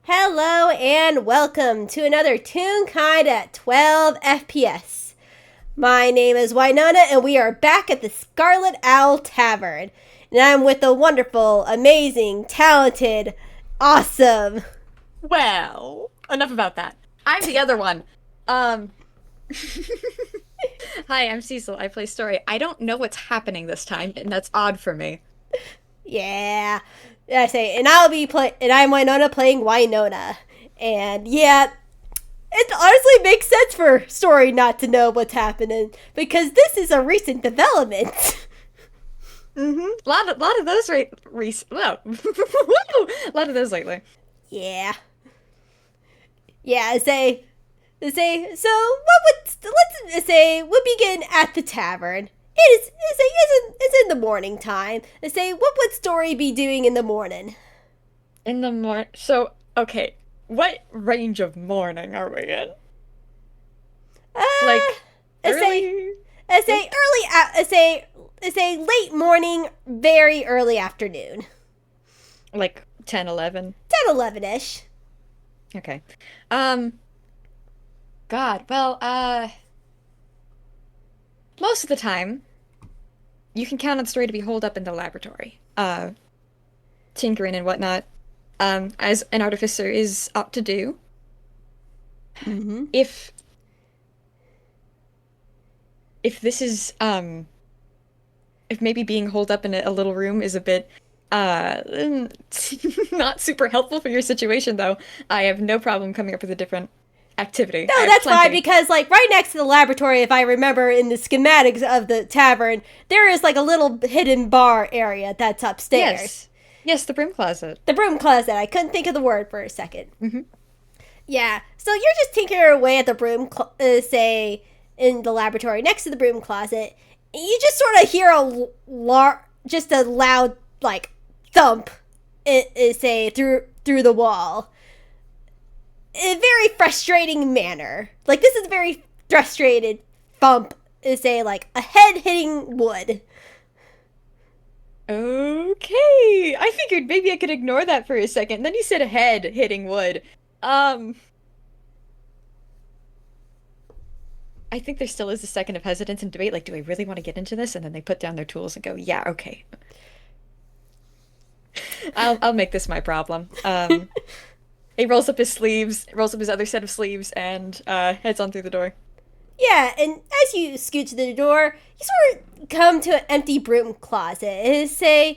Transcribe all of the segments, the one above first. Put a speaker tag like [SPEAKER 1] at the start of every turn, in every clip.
[SPEAKER 1] Hello and welcome to another Toon Kind at 12 FPS. My name is Winona and we are back at the Scarlet Owl Tavern. And I'm with the wonderful, amazing, talented, awesome...
[SPEAKER 2] Well, enough about that. I'm the other one. Hi, I'm Cecil. I play story. I don't know what's happening this time, and that's odd for me.
[SPEAKER 1] Yeah. And I'm Winona playing Winona. And yeah, it honestly makes sense for story not to know what's happening because this is a recent development.
[SPEAKER 2] Mm-hmm. Lot of those Whoa. A lot of those lately.
[SPEAKER 1] Yeah. Yeah, so what would let's say we'll begin at the tavern. It's in the morning time. What would Story be doing in the morning?
[SPEAKER 2] In the So, okay, what range of morning are we in? Like early?
[SPEAKER 1] Late morning, very early afternoon.
[SPEAKER 2] Like 10, 11?
[SPEAKER 1] 10, 11-ish.
[SPEAKER 2] Okay. God, well, most of the time, you can count on Story to be holed up in the laboratory, tinkering and whatnot, as an artificer is ought to do.
[SPEAKER 1] Mm-hmm.
[SPEAKER 2] If this is, if maybe being holed up in a little room is a bit, not super helpful for your situation, though, I have no problem coming up with a different activity.
[SPEAKER 1] No, that's fine because, like, right next to the laboratory, if I remember in the schematics of the tavern, there is, like, a little hidden bar area that's upstairs.
[SPEAKER 2] Yes, the broom closet.
[SPEAKER 1] The broom closet. I couldn't think of the word for a second.
[SPEAKER 2] Mm-hmm.
[SPEAKER 1] Yeah, so you're just tinkering away at the broom, in the laboratory next to the broom closet, and you just sort of hear a loud, like, thump, through the wall. In a very frustrating manner. Like, this is a very frustrated thump, like a head hitting wood.
[SPEAKER 2] Okay, I figured maybe I could ignore that for a second. Then you said head hitting wood. I think there still is a second of hesitance and debate. Like, do I really want to get into this? And then they put down their tools and go, yeah, okay. I'll make this my problem. He rolls up his sleeves, rolls up his other set of sleeves, and heads on through the door.
[SPEAKER 1] Yeah, and as you scoot to the door, you sort of come to an empty broom closet. The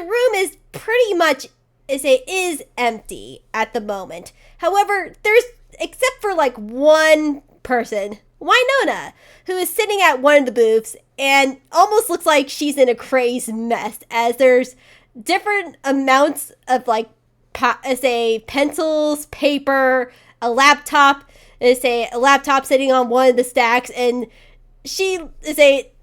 [SPEAKER 1] room is pretty much is empty at the moment. However, there's except for like one person, Winona, who is sitting at one of the booths and almost looks like she's in a crazed mess as there's different amounts of like pencils, paper, a laptop. A laptop sitting on one of the stacks, and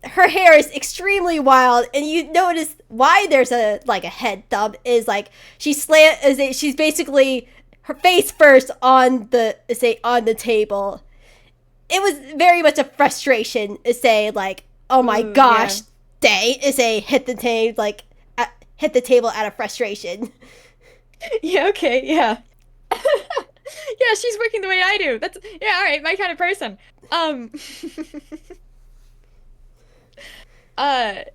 [SPEAKER 1] her hair is extremely wild, and you notice why there's a head thump is like she's basically her face first on the table. It was very much a frustration oh my gosh, yeah. Hit the table out of frustration.
[SPEAKER 2] Yeah, okay, yeah. Yeah, she's working the way I do. That's, yeah, all right, my kind of person. I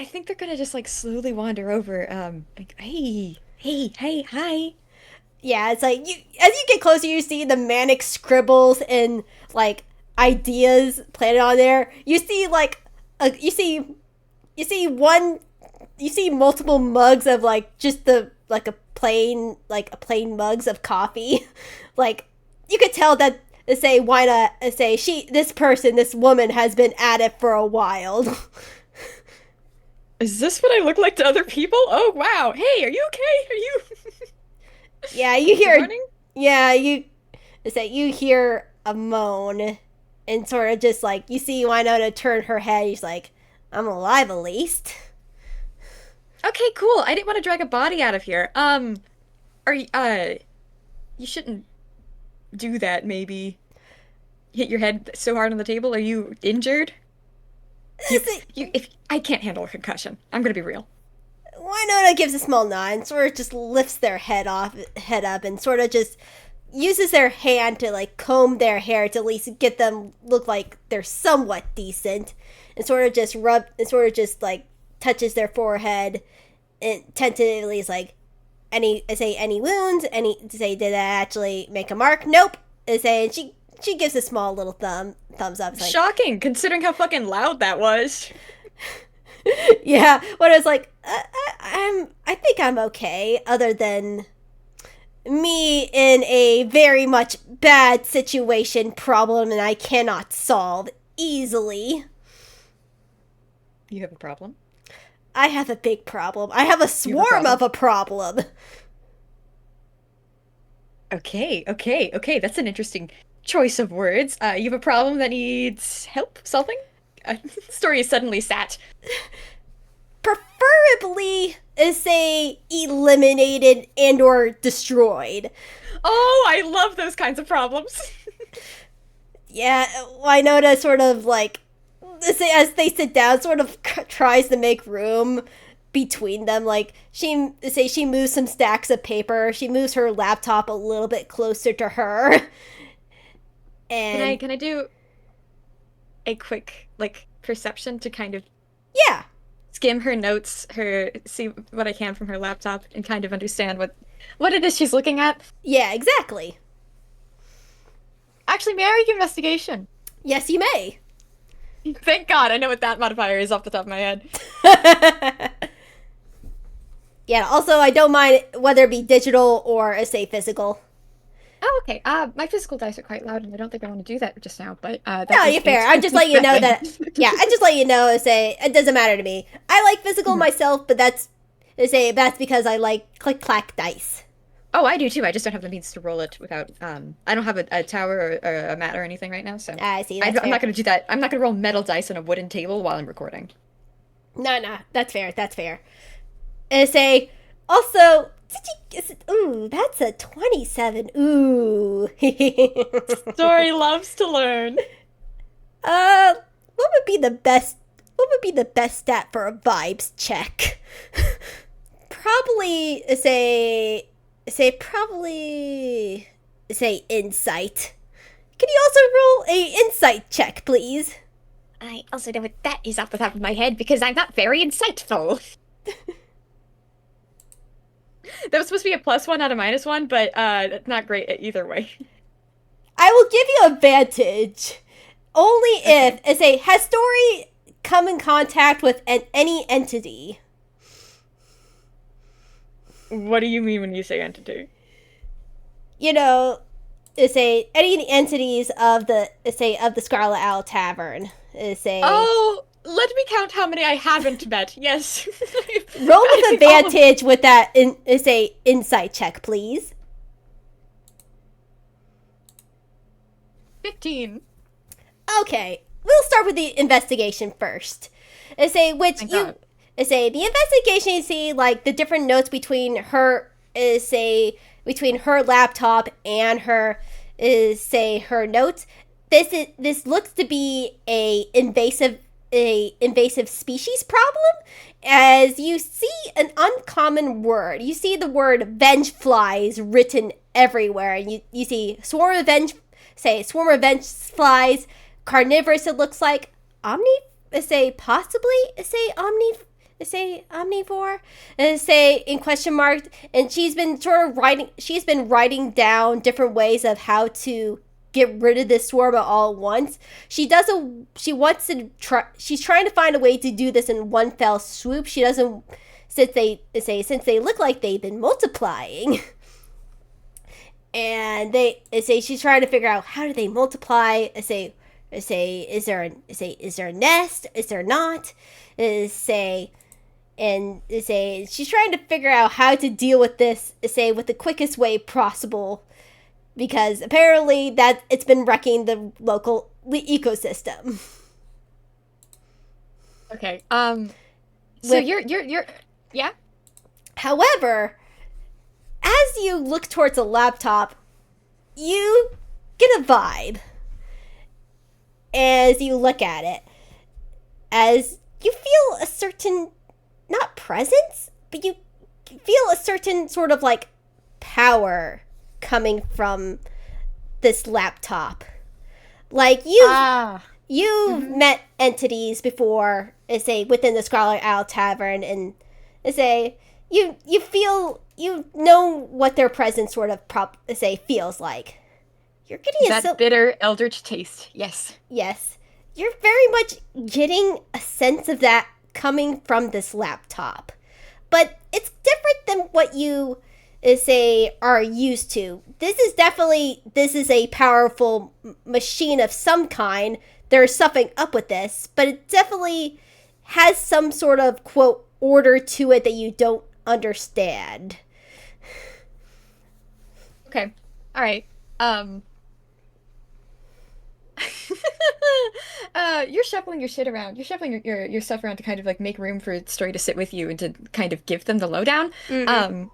[SPEAKER 2] think they're gonna just like slowly wander over, like, hey, hi.
[SPEAKER 1] Yeah, it's like as you get closer, you see the manic scribbles and like ideas planted on there. You see you see multiple mugs of like just the like a plain mugs of coffee. Like you could tell that this woman has been at it for a while.
[SPEAKER 2] Is this what I look like to other people? Oh wow. Hey, are you okay? Are you
[SPEAKER 1] Yeah, you hear
[SPEAKER 2] running?
[SPEAKER 1] Yeah, you hear a moan and sort of just like you see Winona turn her head. He's like, I'm alive at least.
[SPEAKER 2] Okay, cool. I didn't want to drag a body out of here. Are you, you shouldn't do that, maybe. Hit your head so hard on the table. Are you injured? If I can't handle a concussion. I'm gonna be real.
[SPEAKER 1] Winona gives a small nod and sort of just lifts their head up, and sort of just uses their hand to like comb their hair to at least get them look like they're somewhat decent, and sort of just like touches their forehead and tentatively is like, any wounds? Did that actually make a mark? Nope. And she gives a small little thumbs up. It's like,
[SPEAKER 2] Shocking, considering how fucking loud that was.
[SPEAKER 1] yeah, when I was like, I think I'm okay, other than me in a very much bad situation problem and I cannot solve easily.
[SPEAKER 2] You have a problem?
[SPEAKER 1] I have a big problem. I have a swarm of a problem.
[SPEAKER 2] Okay. That's an interesting choice of words. You have a problem that needs help solving? Story is suddenly sat.
[SPEAKER 1] Preferably, say, eliminated and or destroyed.
[SPEAKER 2] Oh, I love those kinds of problems.
[SPEAKER 1] Yeah, Winona sort of like, as they sit down, sort of tries to make room between them. Like, she moves some stacks of paper. She moves her laptop a little bit closer to her. And
[SPEAKER 2] Can I do a quick like perception to kind of
[SPEAKER 1] yeah,
[SPEAKER 2] skim her notes, see what I can from her laptop, and kind of understand what it is she's looking at?
[SPEAKER 1] yeah, exactly.
[SPEAKER 2] Actually, may I make investigation?
[SPEAKER 1] Yes, you may.
[SPEAKER 2] Thank God, I know what that modifier is off the top of my head.
[SPEAKER 1] Yeah, also, I don't mind whether it be digital or, say, physical.
[SPEAKER 2] Oh, okay. My physical dice are quite loud, and I don't think I want to do that just now. But
[SPEAKER 1] no, you're fair. I'm just letting you know that. Yeah, I just let you know. Say it doesn't matter to me. I like physical myself, but that's because I like click clack dice.
[SPEAKER 2] Oh, I do too. I just don't have the means to roll it without. I don't have a tower or a mat or anything right now, so
[SPEAKER 1] I see.
[SPEAKER 2] I'm not going to do that. I'm not going to roll metal dice on a wooden table while I'm recording.
[SPEAKER 1] No, that's fair. That's fair. And say also. Ooh, that's a 27. Ooh.
[SPEAKER 2] Story loves to learn.
[SPEAKER 1] What would be the best stat for a vibes check? Probably say insight. Can you also roll a insight check, please?
[SPEAKER 2] I also know what that is off the top of my head because I'm not very insightful. That was supposed to be a +1 out of -1, but not great either way.
[SPEAKER 1] I will give you advantage only if has Story come in contact with any entity.
[SPEAKER 2] What do you mean when you say entity?
[SPEAKER 1] You know, any entities of the Scarlet Owl Tavern.
[SPEAKER 2] Oh, let me count how many I haven't met. Yes.
[SPEAKER 1] Roll with advantage with that insight check, please.
[SPEAKER 2] 15.
[SPEAKER 1] Okay, we'll start with the investigation first. The investigation, you see like the different notes between her between her laptop and her her notes. This looks to be a invasive species problem, as you see an uncommon word. You see the word Vengeflies written everywhere, and you see swarm of Vengeflies, carnivorous. It looks like omnivore, in question mark. And she's been writing down different ways of how to get rid of this swarm all at once. She's trying to find a way to do this in one fell swoop. She doesn't, since they look like they've been multiplying. And she's trying to figure out, how do they multiply? Is there a nest? Is there not? She's trying to figure out how to deal with this, with the quickest way possible, because apparently that it's been wrecking the local ecosystem.
[SPEAKER 2] Okay. So you're yeah.
[SPEAKER 1] However, as you look towards a laptop, you get a vibe as you look at it, as you feel a certain, not presence, but you feel a certain sort of like power coming from this laptop. Like you've met entities before, say within the Scarlet Owl Tavern, and say you feel you know what their presence sort of feels like. You're getting
[SPEAKER 2] that bitter eldritch taste. Yes.
[SPEAKER 1] Yes, you're very much getting a sense of that coming from this laptop, but it's different than what you are used to. This is a powerful machine of some kind. There's something up with this, but it definitely has some sort of quote order to it that you don't understand.
[SPEAKER 2] Okay. All right. You're shuffling your shit around. You're shuffling your stuff around to kind of like make room for Story to sit with you and to kind of give them the lowdown.
[SPEAKER 1] Mm-hmm.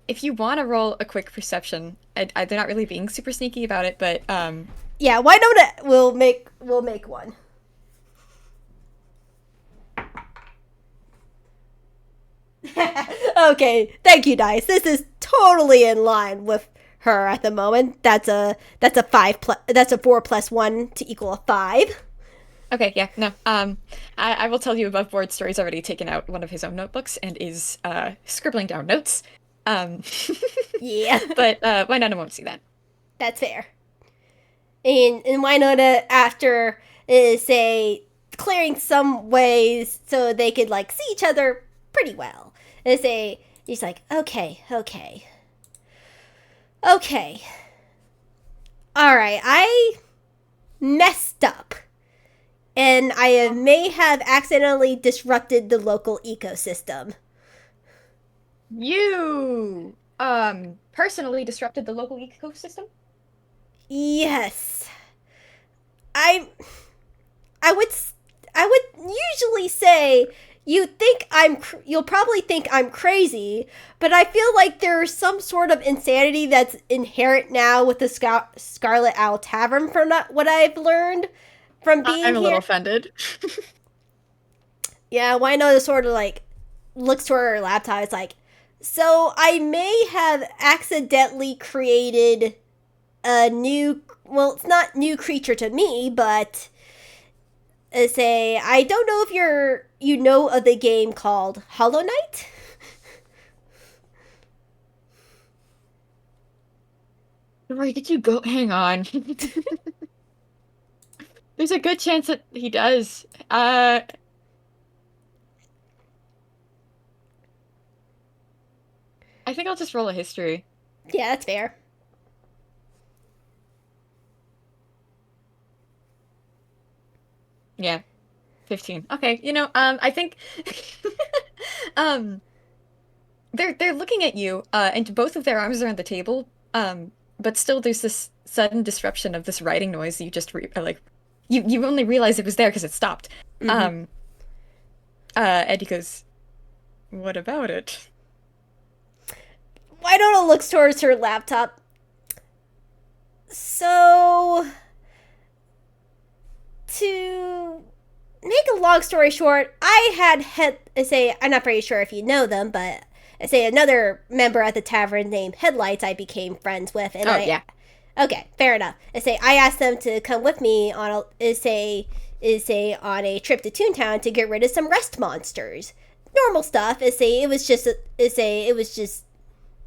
[SPEAKER 2] If you want to roll a quick perception, they're not really being super sneaky about it, but
[SPEAKER 1] Yeah, why don't we'll make one. Okay, thank you, Dice. This is totally in line with her at the moment. That's a 4 plus 1 to equal a 5.
[SPEAKER 2] Okay, yeah, no. I will tell you above board, Story's already taken out one of his own notebooks and is scribbling down notes.
[SPEAKER 1] Yeah.
[SPEAKER 2] But Winona won't see that.
[SPEAKER 1] That's fair. And Winona, after clearing some ways so they could like see each other pretty well, he's like, okay. Alright, I messed up. And I may have accidentally disrupted the local ecosystem.
[SPEAKER 2] You, personally disrupted the local ecosystem?
[SPEAKER 1] Yes. I would usually say you'll probably think I'm crazy, but I feel like there's some sort of insanity that's inherent now with the Scarlet Owl Tavern from what I've learned from being here.
[SPEAKER 2] I'm a little offended.
[SPEAKER 1] Yeah, Winona sort of like looks to her laptop. It's like, so I may have accidentally created a new, well, it's not new creature to me, but I don't know if you know of the game called Hollow Knight.
[SPEAKER 2] Where did you go? Hang on. There's a good chance that he does. I think I'll just roll a history.
[SPEAKER 1] Yeah, that's fair.
[SPEAKER 2] Yeah. 15. Okay, I think they're looking at you, and both of their arms are on the table, but still there's this sudden disruption of this writing noise. You just you only realize it was there because it stopped.
[SPEAKER 1] Mm-hmm.
[SPEAKER 2] Eddie goes, "What about it?"
[SPEAKER 1] Winona looks towards her laptop. So, to make a long story short, I I'm not very sure if you know them, but another member at the tavern named Headlights I became friends with. And
[SPEAKER 2] yeah.
[SPEAKER 1] Okay, fair enough. I asked them to come with me on on a trip to Toontown to get rid of some rest monsters. Normal stuff. It was just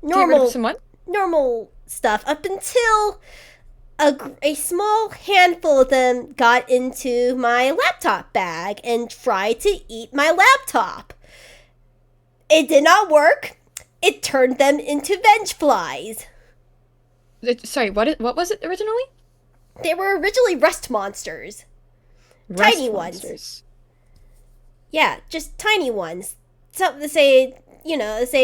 [SPEAKER 1] normal stuff up until a small handful of them got into my laptop bag and tried to eat my laptop. It did not work. It turned them into Vengeflies.
[SPEAKER 2] Sorry, what was it originally?
[SPEAKER 1] They were originally rust monsters. Tiny ones. Yeah, just tiny ones. Something to say,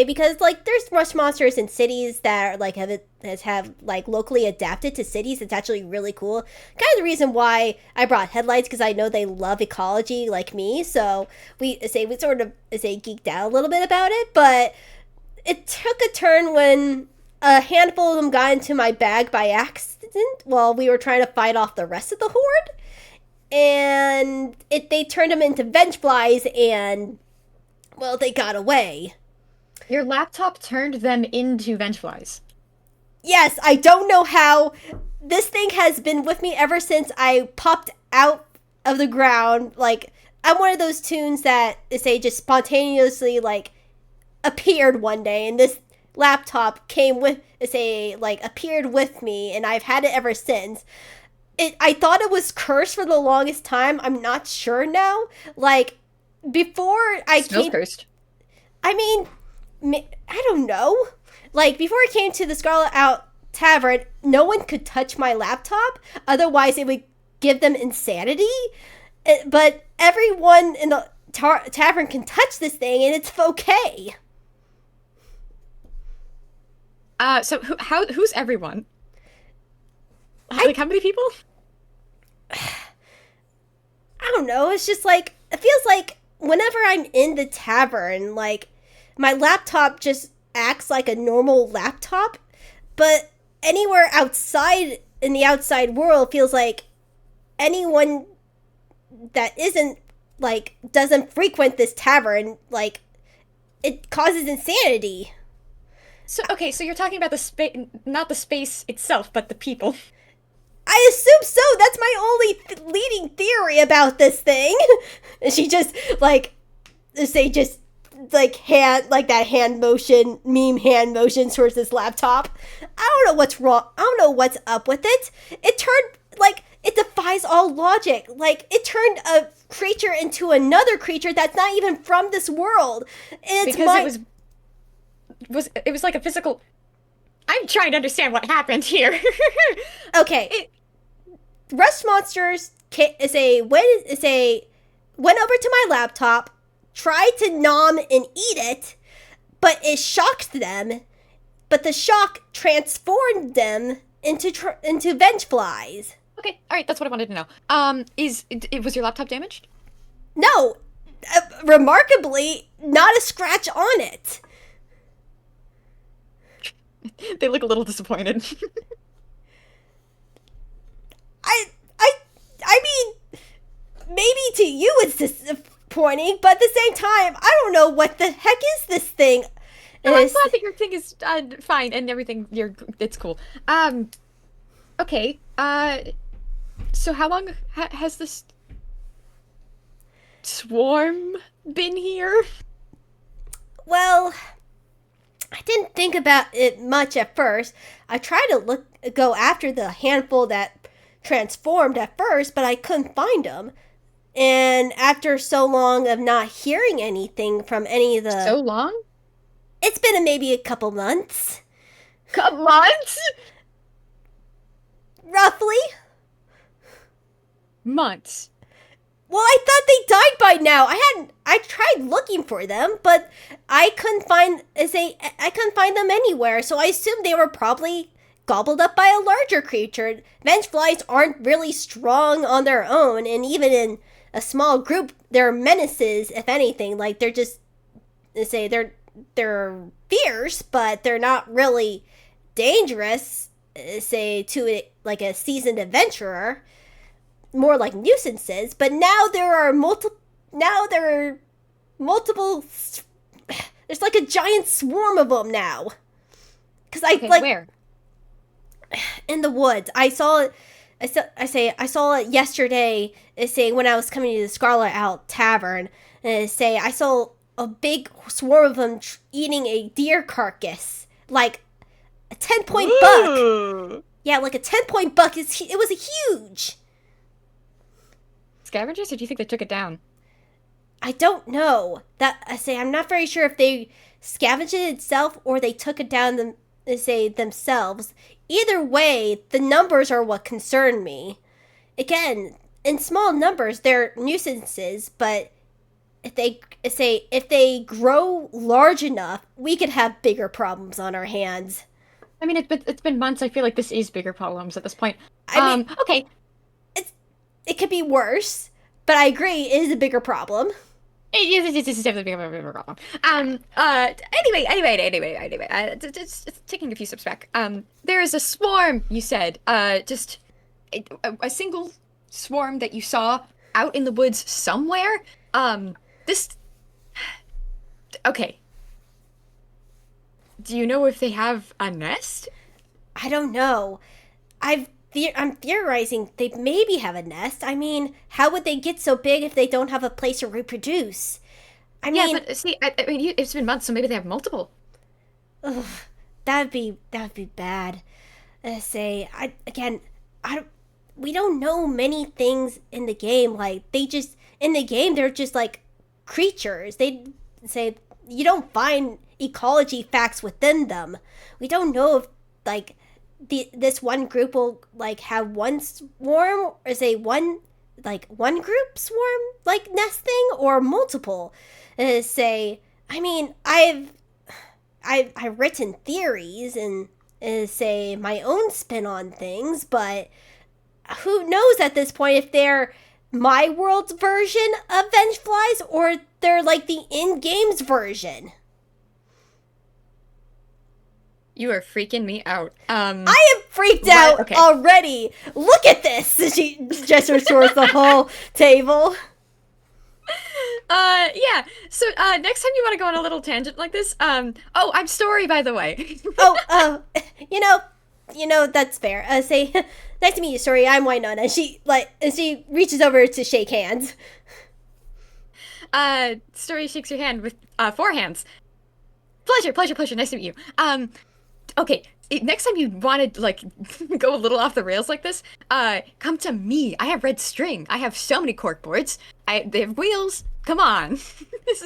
[SPEAKER 1] because like there's rust monsters in cities that are, like have locally adapted to cities. It's actually really cool. Kind of the reason why I brought Headlights, because I know they love ecology like me. So we sort of geeked out a little bit about it, but it took a turn when a handful of them got into my bag by accident while we were trying to fight off the rest of the horde, and they turned them into Vengeflies, and Well, they got away.
[SPEAKER 2] Your laptop turned them into Vengeflies.
[SPEAKER 1] Yes, I don't know how. This thing has been with me ever since I popped out of the ground. Like, I'm one of those tunes that, say, just spontaneously, like, appeared one day, and this laptop came with, say, like, appeared with me, and I've had it ever since. I thought it was cursed for the longest time. I'm not sure now. Like, before I
[SPEAKER 2] Smells
[SPEAKER 1] came...
[SPEAKER 2] cursed.
[SPEAKER 1] I mean, I don't know. Like, before I came to the Scarlet Out Tavern, no one could touch my laptop. Otherwise, it would give them insanity. But everyone in the tavern can touch this thing, and it's okay.
[SPEAKER 2] So who's everyone? Like, how many people?
[SPEAKER 1] I don't know. It's just like, it feels like whenever I'm in the tavern, like, my laptop just acts like a normal laptop, but anywhere outside in the outside world feels like anyone that isn't, like, doesn't frequent this tavern, like, it causes insanity.
[SPEAKER 2] So, okay, so you're talking about the space, not the space itself, but the people.
[SPEAKER 1] I assume so. That's my only leading theory about this thing. And she just, like, say, just, like, that hand motion, meme hand motion towards this laptop. I don't know what's wrong. I don't know what's up with it. It turned, like, it defies all logic. Like, it turned a creature into another creature that's not even from this world. And it's
[SPEAKER 2] because it was like a physical... I'm trying to understand what happened here.
[SPEAKER 1] Okay. Rust monsters went over to my laptop, tried to nom and eat it, but it shocked them. But the shock transformed them into Vengeflies.
[SPEAKER 2] Okay, all right, that's what I wanted to know. Was your laptop damaged?
[SPEAKER 1] No, remarkably, not a scratch on it.
[SPEAKER 2] They look a little disappointed.
[SPEAKER 1] I mean, maybe to you it's disappointing, but at the same time, I don't know what the heck is this thing.
[SPEAKER 2] No, I'm glad that your thing is fine and everything. It's cool. Okay. So how long has this swarm been here?
[SPEAKER 1] Well, I didn't think about it much at first. I tried to go after the handful that transformed at first, but I couldn't find them. And after so long of not hearing anything from any of the...
[SPEAKER 2] So long?
[SPEAKER 1] It's been maybe a couple months.
[SPEAKER 2] Couple months?
[SPEAKER 1] Roughly.
[SPEAKER 2] Months.
[SPEAKER 1] Well, I thought they died by now. I tried looking for them, but I couldn't find them anywhere. So I assumed they were probably gobbled up by a larger creature. Vengeflies aren't really strong on their own, and even in a small group, they're menaces. If anything, like they're just they're fierce, but they're not really dangerous. Say to like a seasoned adventurer. More like nuisances, but now there are multiple. There's like a giant swarm of them now. Because
[SPEAKER 2] Where?
[SPEAKER 1] In the woods. I saw it. I saw it yesterday. When I was coming to the Scarlet Out Tavern. I saw a big swarm of them eating a deer carcass, like a 10-point buck. Yeah, like a 10-point buck. It was huge.
[SPEAKER 2] Scavengers, or do you think they took it down?
[SPEAKER 1] I don't know. I'm not very sure if they scavenged it itself or they took it down themselves. Either way, the numbers are what concern me. Again, in small numbers, they're nuisances, but if they grow large enough, we could have bigger problems on our hands.
[SPEAKER 2] I mean, it's been months. I feel like this is bigger problems at this point. Okay.
[SPEAKER 1] It could be worse, but I agree, it is a bigger problem.
[SPEAKER 2] It's definitely a bigger problem. Anyway, just taking a few steps back. There is a swarm, you said. Just a single swarm that you saw out in the woods somewhere. This Okay. Do you know if they have a nest?
[SPEAKER 1] I don't know. I'm theorizing they maybe have a nest. I mean, how would they get so big if they don't have a place to reproduce? I
[SPEAKER 2] Yeah,
[SPEAKER 1] mean,
[SPEAKER 2] but see, I mean, it's been months, so maybe they have multiple.
[SPEAKER 1] ugh, that would be bad. Say I again, I don't- we don't know many things in the game. Like they just in the game they're just like creatures. They say you don't find ecology facts within them. We don't know if like this one group will like have one swarm or say one group swarm like nesting or multiple. Say I mean I've written theories and say my own spin on things, but who knows at this point if they're my world's version of Vengeflies or they're like the in games version.
[SPEAKER 2] You are freaking me out.
[SPEAKER 1] I am freaked out
[SPEAKER 2] Okay.
[SPEAKER 1] already. Look at this. She gestures towards the whole table.
[SPEAKER 2] Yeah. So, next time you want to go on a little tangent like this, oh, I'm Story, by the way.
[SPEAKER 1] Oh, you know, that's fair. Say, nice to meet you. Sorry, I'm Winona. She reaches over to shake hands.
[SPEAKER 2] Story shakes your hand with, 4 hands. Pleasure, pleasure, pleasure. Nice to meet you. Okay. Next time you want to, like, go a little off the rails like this, come to me. I have red string. I have so many cork boards. They have wheels. Come on.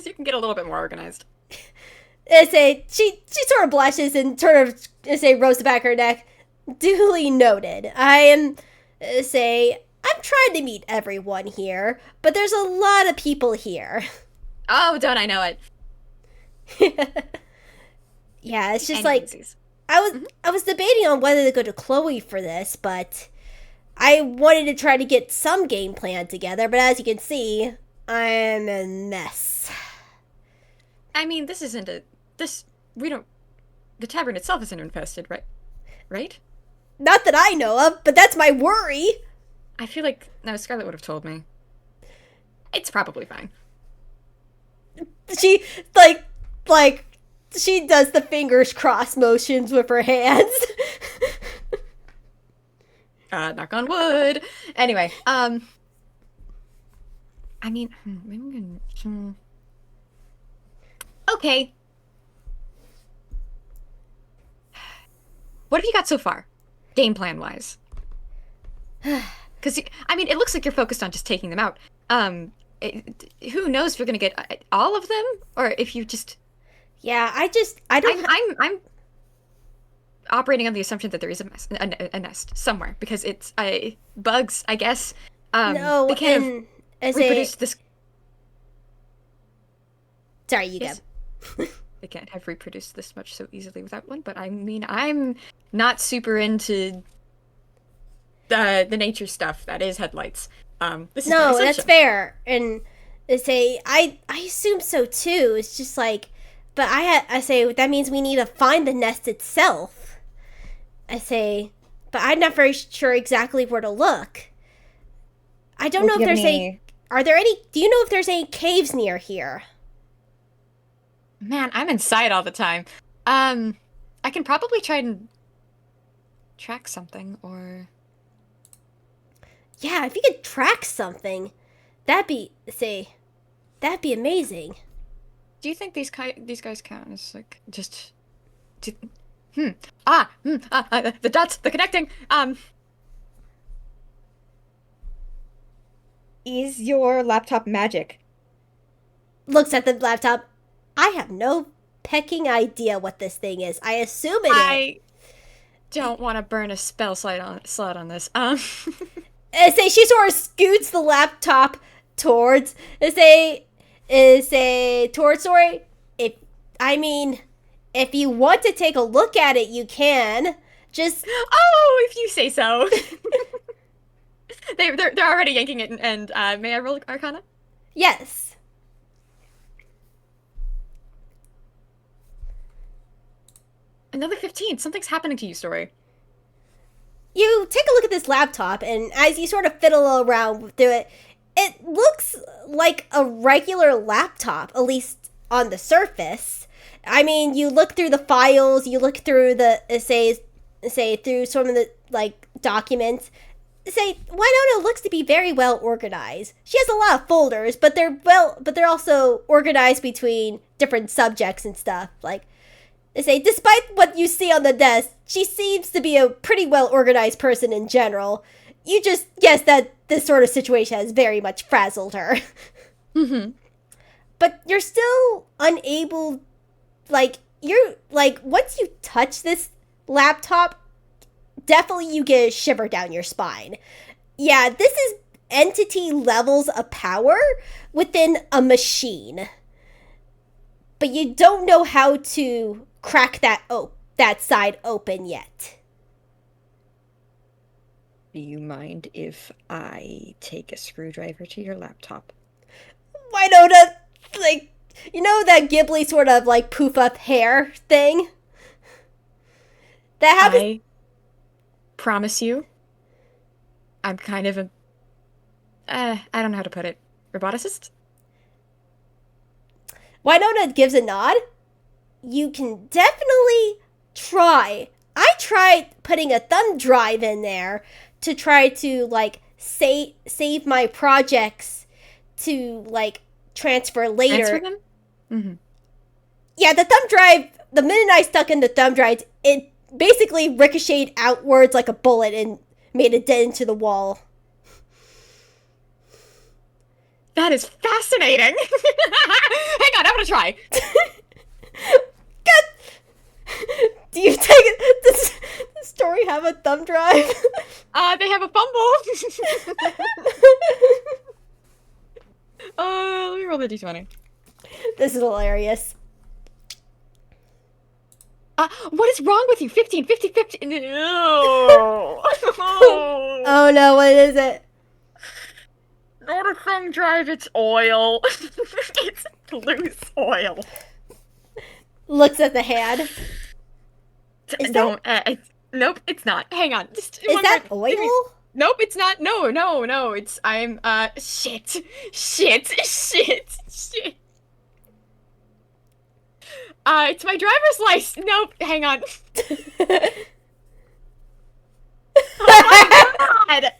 [SPEAKER 2] You can get a little bit more organized.
[SPEAKER 1] She sort of blushes and sort of rose the back of her neck. Duly noted. I'm trying to meet everyone here, but there's a lot of people here.
[SPEAKER 2] Oh, don't I know it?
[SPEAKER 1] Yeah, it's just
[SPEAKER 2] Anyways.
[SPEAKER 1] I was debating on whether to go to Chloe for this, but I wanted to try to get some game plan together, but as you can see, I'm a mess.
[SPEAKER 2] I mean, we don't, the tavern itself isn't infested, right? Right?
[SPEAKER 1] Not that I know of, but that's my worry.
[SPEAKER 2] I feel like, no, Scarlet would have told me. It's probably fine.
[SPEAKER 1] She, she does the fingers cross motions with her hands.
[SPEAKER 2] Knock on wood. Anyway, I mean, okay. What have you got so far, game plan wise? Because I mean, it looks like you're focused on just taking them out. Who knows if you're gonna get all of them, or if you just.
[SPEAKER 1] Yeah, I don't.
[SPEAKER 2] I'm operating on the assumption that there is a nest somewhere because it's bugs, I guess.
[SPEAKER 1] No,
[SPEAKER 2] they can't have reproduced this.
[SPEAKER 1] Sorry, you
[SPEAKER 2] Yes.
[SPEAKER 1] go.
[SPEAKER 2] They can't have reproduced this much so easily without one. But I mean, I'm not super into the nature stuff that is headlights. This is my
[SPEAKER 1] No,
[SPEAKER 2] assumption.
[SPEAKER 1] that's fair, and I assume so too. It's just like, but I say that means we need to find the nest itself. I say, but I'm not very sure exactly where to look. I don't know if there's any. Are there any? Do you know if there's any caves near here?
[SPEAKER 2] Man, I'm inside all the time. I can probably try and track something, or
[SPEAKER 1] Yeah, if you could track something, that'd be amazing.
[SPEAKER 2] do you think these guys count as like just? Do, the dots, the connecting.
[SPEAKER 3] Is your laptop magic?
[SPEAKER 1] Looks at the laptop. I have no pecking idea what this thing is. I assume it is.
[SPEAKER 2] I don't want to burn a spell slot on this.
[SPEAKER 1] She sort of scoots the laptop towards towards Sori. If you want to take a look at it, you can. Just
[SPEAKER 2] if you say so. They're already yanking it, and may I roll Arcana?
[SPEAKER 1] yes.
[SPEAKER 2] Another 15. Something's happening to you, Story.
[SPEAKER 1] You take a look at this laptop, and as you sort of fiddle around through it, it looks like a regular laptop, at least on the surface. I mean, you look through the files, you look through the through some of the like documents. Winona looks to be very well organized. She has a lot of folders, but they're also organized between different subjects and stuff. Like, despite what you see on the desk, she seems to be a pretty well organized person in general. You just guess that this sort of situation has very much frazzled her.
[SPEAKER 2] Mm-hmm.
[SPEAKER 1] But you're still unable, once you touch this laptop, definitely you get a shiver down your spine. Yeah, this is entity levels of power within a machine. But you don't know how to crack that side open yet.
[SPEAKER 3] Do you mind if I take a screwdriver to your laptop?
[SPEAKER 1] Winona, you know that Ghibli sort of poof up hair thing? That happens.
[SPEAKER 2] I promise you, I'm kind of I don't know how to put it, roboticist?
[SPEAKER 1] Winona gives a nod. You can definitely try. I tried putting a thumb drive in there to try to save my projects to transfer later.
[SPEAKER 2] Transfer them? Mm-hmm.
[SPEAKER 1] Yeah, the thumb drive, the minute I stuck in the thumb drive, it basically ricocheted outwards like a bullet and made a dent into the wall.
[SPEAKER 2] That is fascinating! Hang on, I want to try.
[SPEAKER 1] Do you take it? Does the story have a thumb drive?
[SPEAKER 2] They have a fumble. Let me roll the d20.
[SPEAKER 1] This is hilarious.
[SPEAKER 2] What is wrong with you? 15, 50, 50. No.
[SPEAKER 1] Oh no, what is it?
[SPEAKER 2] Not a thumb drive, it's oil. It's loose oil.
[SPEAKER 1] Looks at the hand.
[SPEAKER 2] Nope, it's not. Hang on.
[SPEAKER 1] Is that oil?
[SPEAKER 2] Nope, it's not. No. Shit. It's my driver's license. Nope, hang on. Oh my god!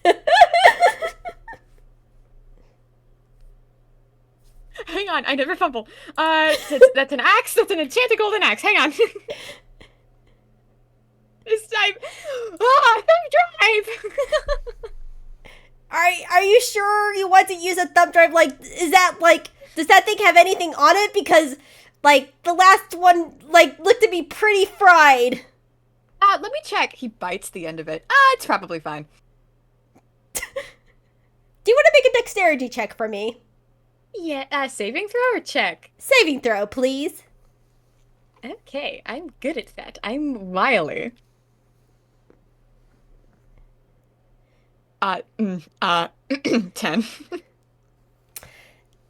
[SPEAKER 2] Hang on, I never fumble. That's an axe. That's an enchanted golden axe. Hang on. This time. Thumb drive!
[SPEAKER 1] Are you sure you want to use a thumb drive? Is that does that thing have anything on it? Because the last one looked to be pretty fried.
[SPEAKER 2] Let me check. He bites the end of it. It's probably fine.
[SPEAKER 1] Do you want to make a dexterity check for me?
[SPEAKER 2] Yeah, saving throw or check?
[SPEAKER 1] Saving throw, please.
[SPEAKER 2] Okay, I'm good at that. I'm wily. 10.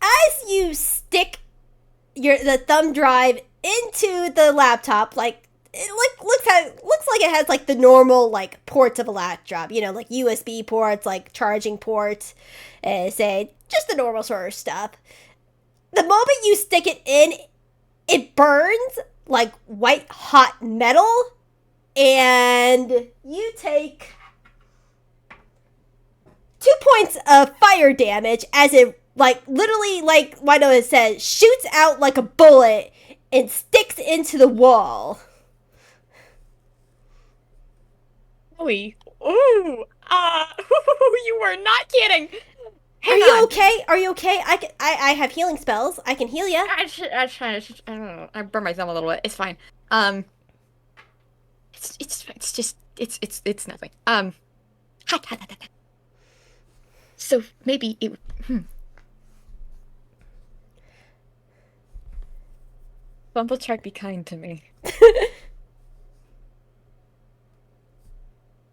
[SPEAKER 1] As you stick the thumb drive into the laptop, looks like it has the normal ports of a laptop, USB ports, charging ports, just the normal sort of stuff. The moment you stick it in, it burns like white hot metal, and you take 2 points of fire damage as it literally, Winona said, shoots out like a bullet and sticks into the wall.
[SPEAKER 2] Ooh, you were not kidding.
[SPEAKER 1] Are you okay? Are you okay? I have healing spells. I can heal you.
[SPEAKER 2] I don't know. I burned my thumb a little bit. It's fine. It's nothing. So maybe it. Bumble tried be kind to me.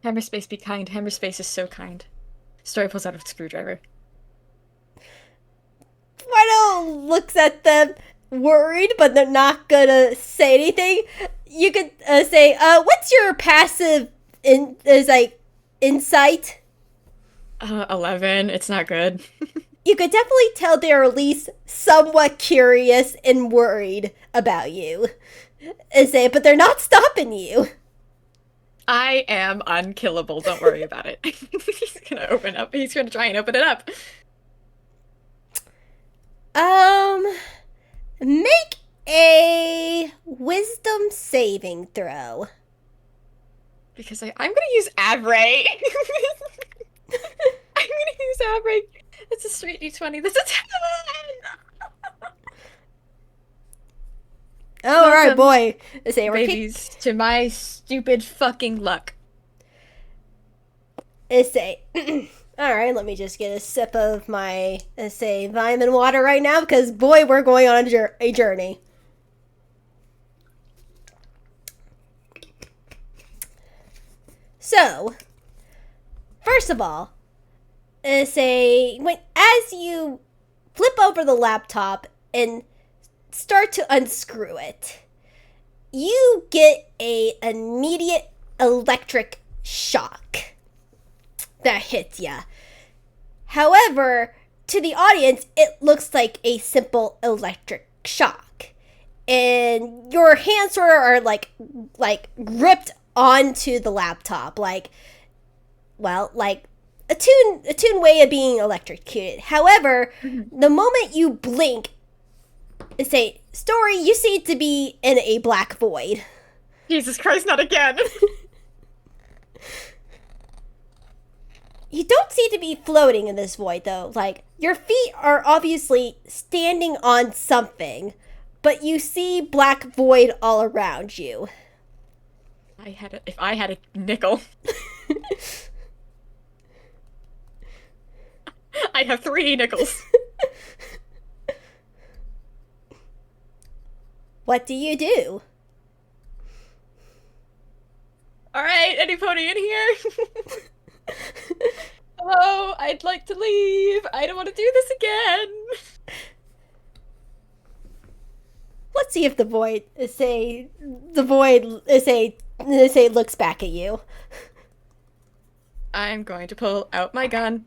[SPEAKER 2] Hammerspace be kind. Hammerspace is so kind. Story pulls out a screwdriver.
[SPEAKER 1] Winona looks at them, worried, but they're not gonna say anything. You could say, what's your passive insight?
[SPEAKER 2] 11. It's not good.
[SPEAKER 1] you could definitely tell they're at least somewhat curious and worried about you. But they're not stopping you.
[SPEAKER 2] I am unkillable. Don't worry about it. He's gonna open up. He's gonna try and open it up.
[SPEAKER 1] Make a wisdom saving throw.
[SPEAKER 2] Because I'm gonna use Avray. I'm gonna use Avray. It's a straight D20. That's a 10!
[SPEAKER 1] Oh, all right, boy. We're
[SPEAKER 2] babies to my stupid fucking luck.
[SPEAKER 1] All right, let me just get a sip of my, vitamin water right now, because, boy, we're going on a journey. So, first of all, as you flip over the laptop and start to unscrew it, you get an immediate electric shock that hits ya. However, to the audience, it looks like a simple electric shock. And your hands sort of are like gripped onto the laptop, like a tune way of being electrocuted. However, the moment you blink, Story, you seem to be in a black void.
[SPEAKER 2] Jesus Christ, not again!
[SPEAKER 1] You don't seem to be floating in this void, though. Your feet are obviously standing on something, but you see black void all around you.
[SPEAKER 2] If I had a nickel. I'd have 3 nickels.
[SPEAKER 1] What do you do?
[SPEAKER 2] Alright, any pony in here? Oh, I'd like to leave. I don't want to do this again.
[SPEAKER 1] Let's see if the void looks back at you.
[SPEAKER 2] I'm going to pull out my gun.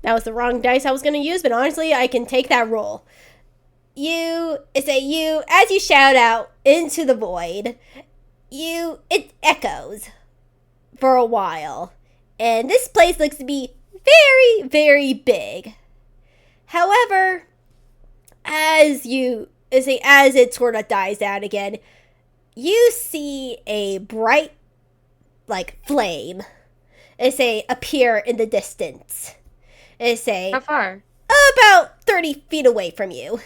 [SPEAKER 1] That was the wrong dice I was going to use, but honestly, I can take that roll. As you shout out into the void, it echoes for a while. And this place looks to be very, very big. However, as it sort of dies out again, you see a bright, flame, appear in the distance.
[SPEAKER 2] How far?
[SPEAKER 1] About 30 feet away from you.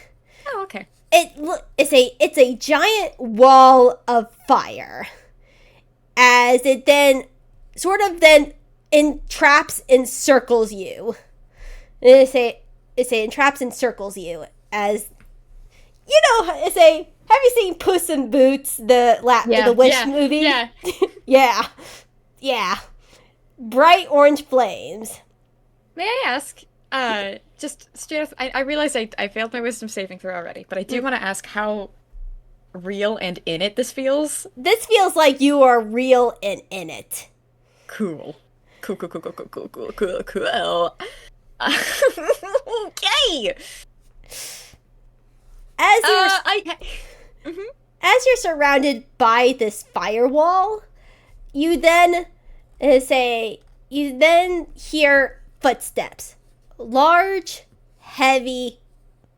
[SPEAKER 2] Oh, okay.
[SPEAKER 1] It's a giant wall of fire. As it then entraps and circles you. Entraps and circles you as have you seen Puss in Boots, the Witch movie?
[SPEAKER 2] Yeah.
[SPEAKER 1] Yeah. Bright orange flames.
[SPEAKER 2] May I ask, just straight up, I realize I failed my wisdom saving throw already, but I do want to ask how real and in it this feels.
[SPEAKER 1] This feels like you are real and in it.
[SPEAKER 2] Cool. Cool. Okay!
[SPEAKER 1] As you're surrounded by this firewall, you then hear footsteps. Large, heavy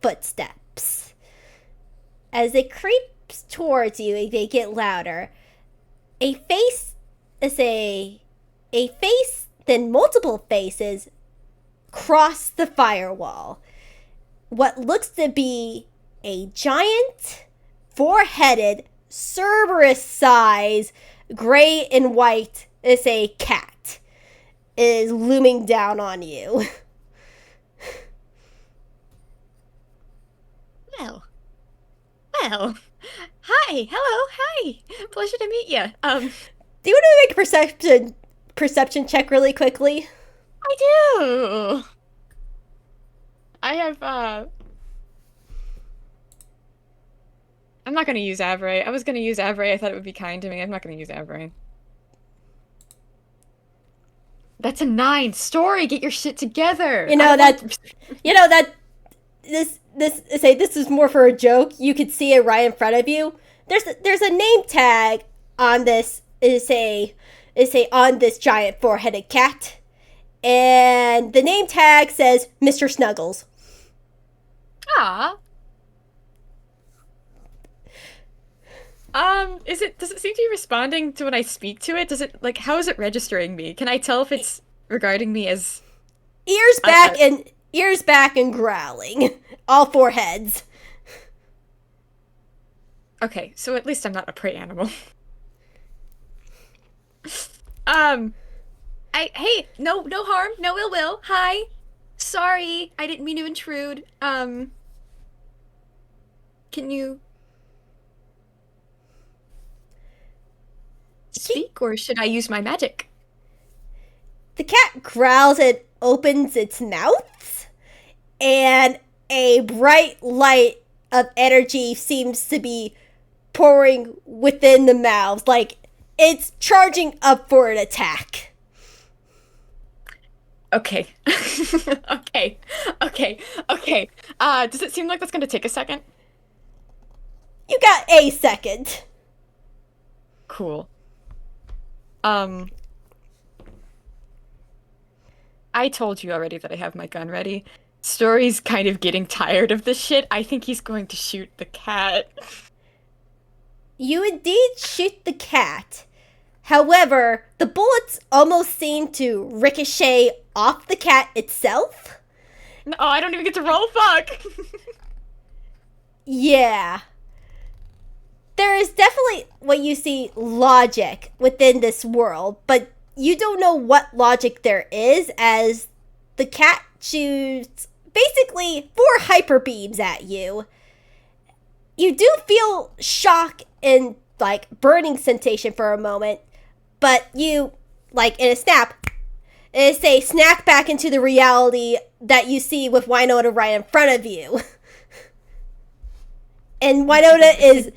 [SPEAKER 1] footsteps. As it creeps towards you, they get louder. A face, then multiple faces cross the firewall. What looks to be a giant, four-headed, Cerberus-size, gray and white, cat is looming down on you.
[SPEAKER 2] Well, hi, hello, hi, pleasure to meet you.
[SPEAKER 1] Do you want to make a perception check really quickly?
[SPEAKER 2] I do. I have, I'm not gonna use Avray. I was gonna use Avray. I thought it would be kind to me. I'm not gonna use Avray. That's a 9. Story, get your shit together.
[SPEAKER 1] You know that. You know that. This is more for a joke. You could see it right in front of you. There's a name tag on this. On this giant four-headed cat, and the name tag says Mr. Snuggles.
[SPEAKER 2] Ah. Does it seem to be responding to when I speak to it? Does it, like, how is it registering me? Can I tell if it's regarding me as
[SPEAKER 1] Ears back and growling. All four heads.
[SPEAKER 2] Okay, so at least I'm not a prey animal. Hey, no harm, no ill will. Hi. Sorry, I didn't mean to intrude. Can you speak, or should I use my magic?
[SPEAKER 1] The cat growls and opens its mouth, and a bright light of energy seems to be pouring within the mouth, like it's charging up for an attack.
[SPEAKER 2] Okay. Okay. Does it seem like that's gonna take a second?
[SPEAKER 1] You got a second.
[SPEAKER 2] Cool. I told you already that I have my gun ready. Story's kind of getting tired of this shit. I think he's going to shoot the cat.
[SPEAKER 1] You indeed shoot the cat. However, the bullets almost seem to ricochet off the cat itself.
[SPEAKER 2] No, I don't even get to roll, fuck!
[SPEAKER 1] Yeah. There is definitely what you see logic within this world, but you don't know what logic there is as the cat shoots basically 4 hyper beams at you. You do feel shock and like burning sensation for a moment, but you, like in a snap, snap back into the reality that you see with Winona right in front of you. And Winona is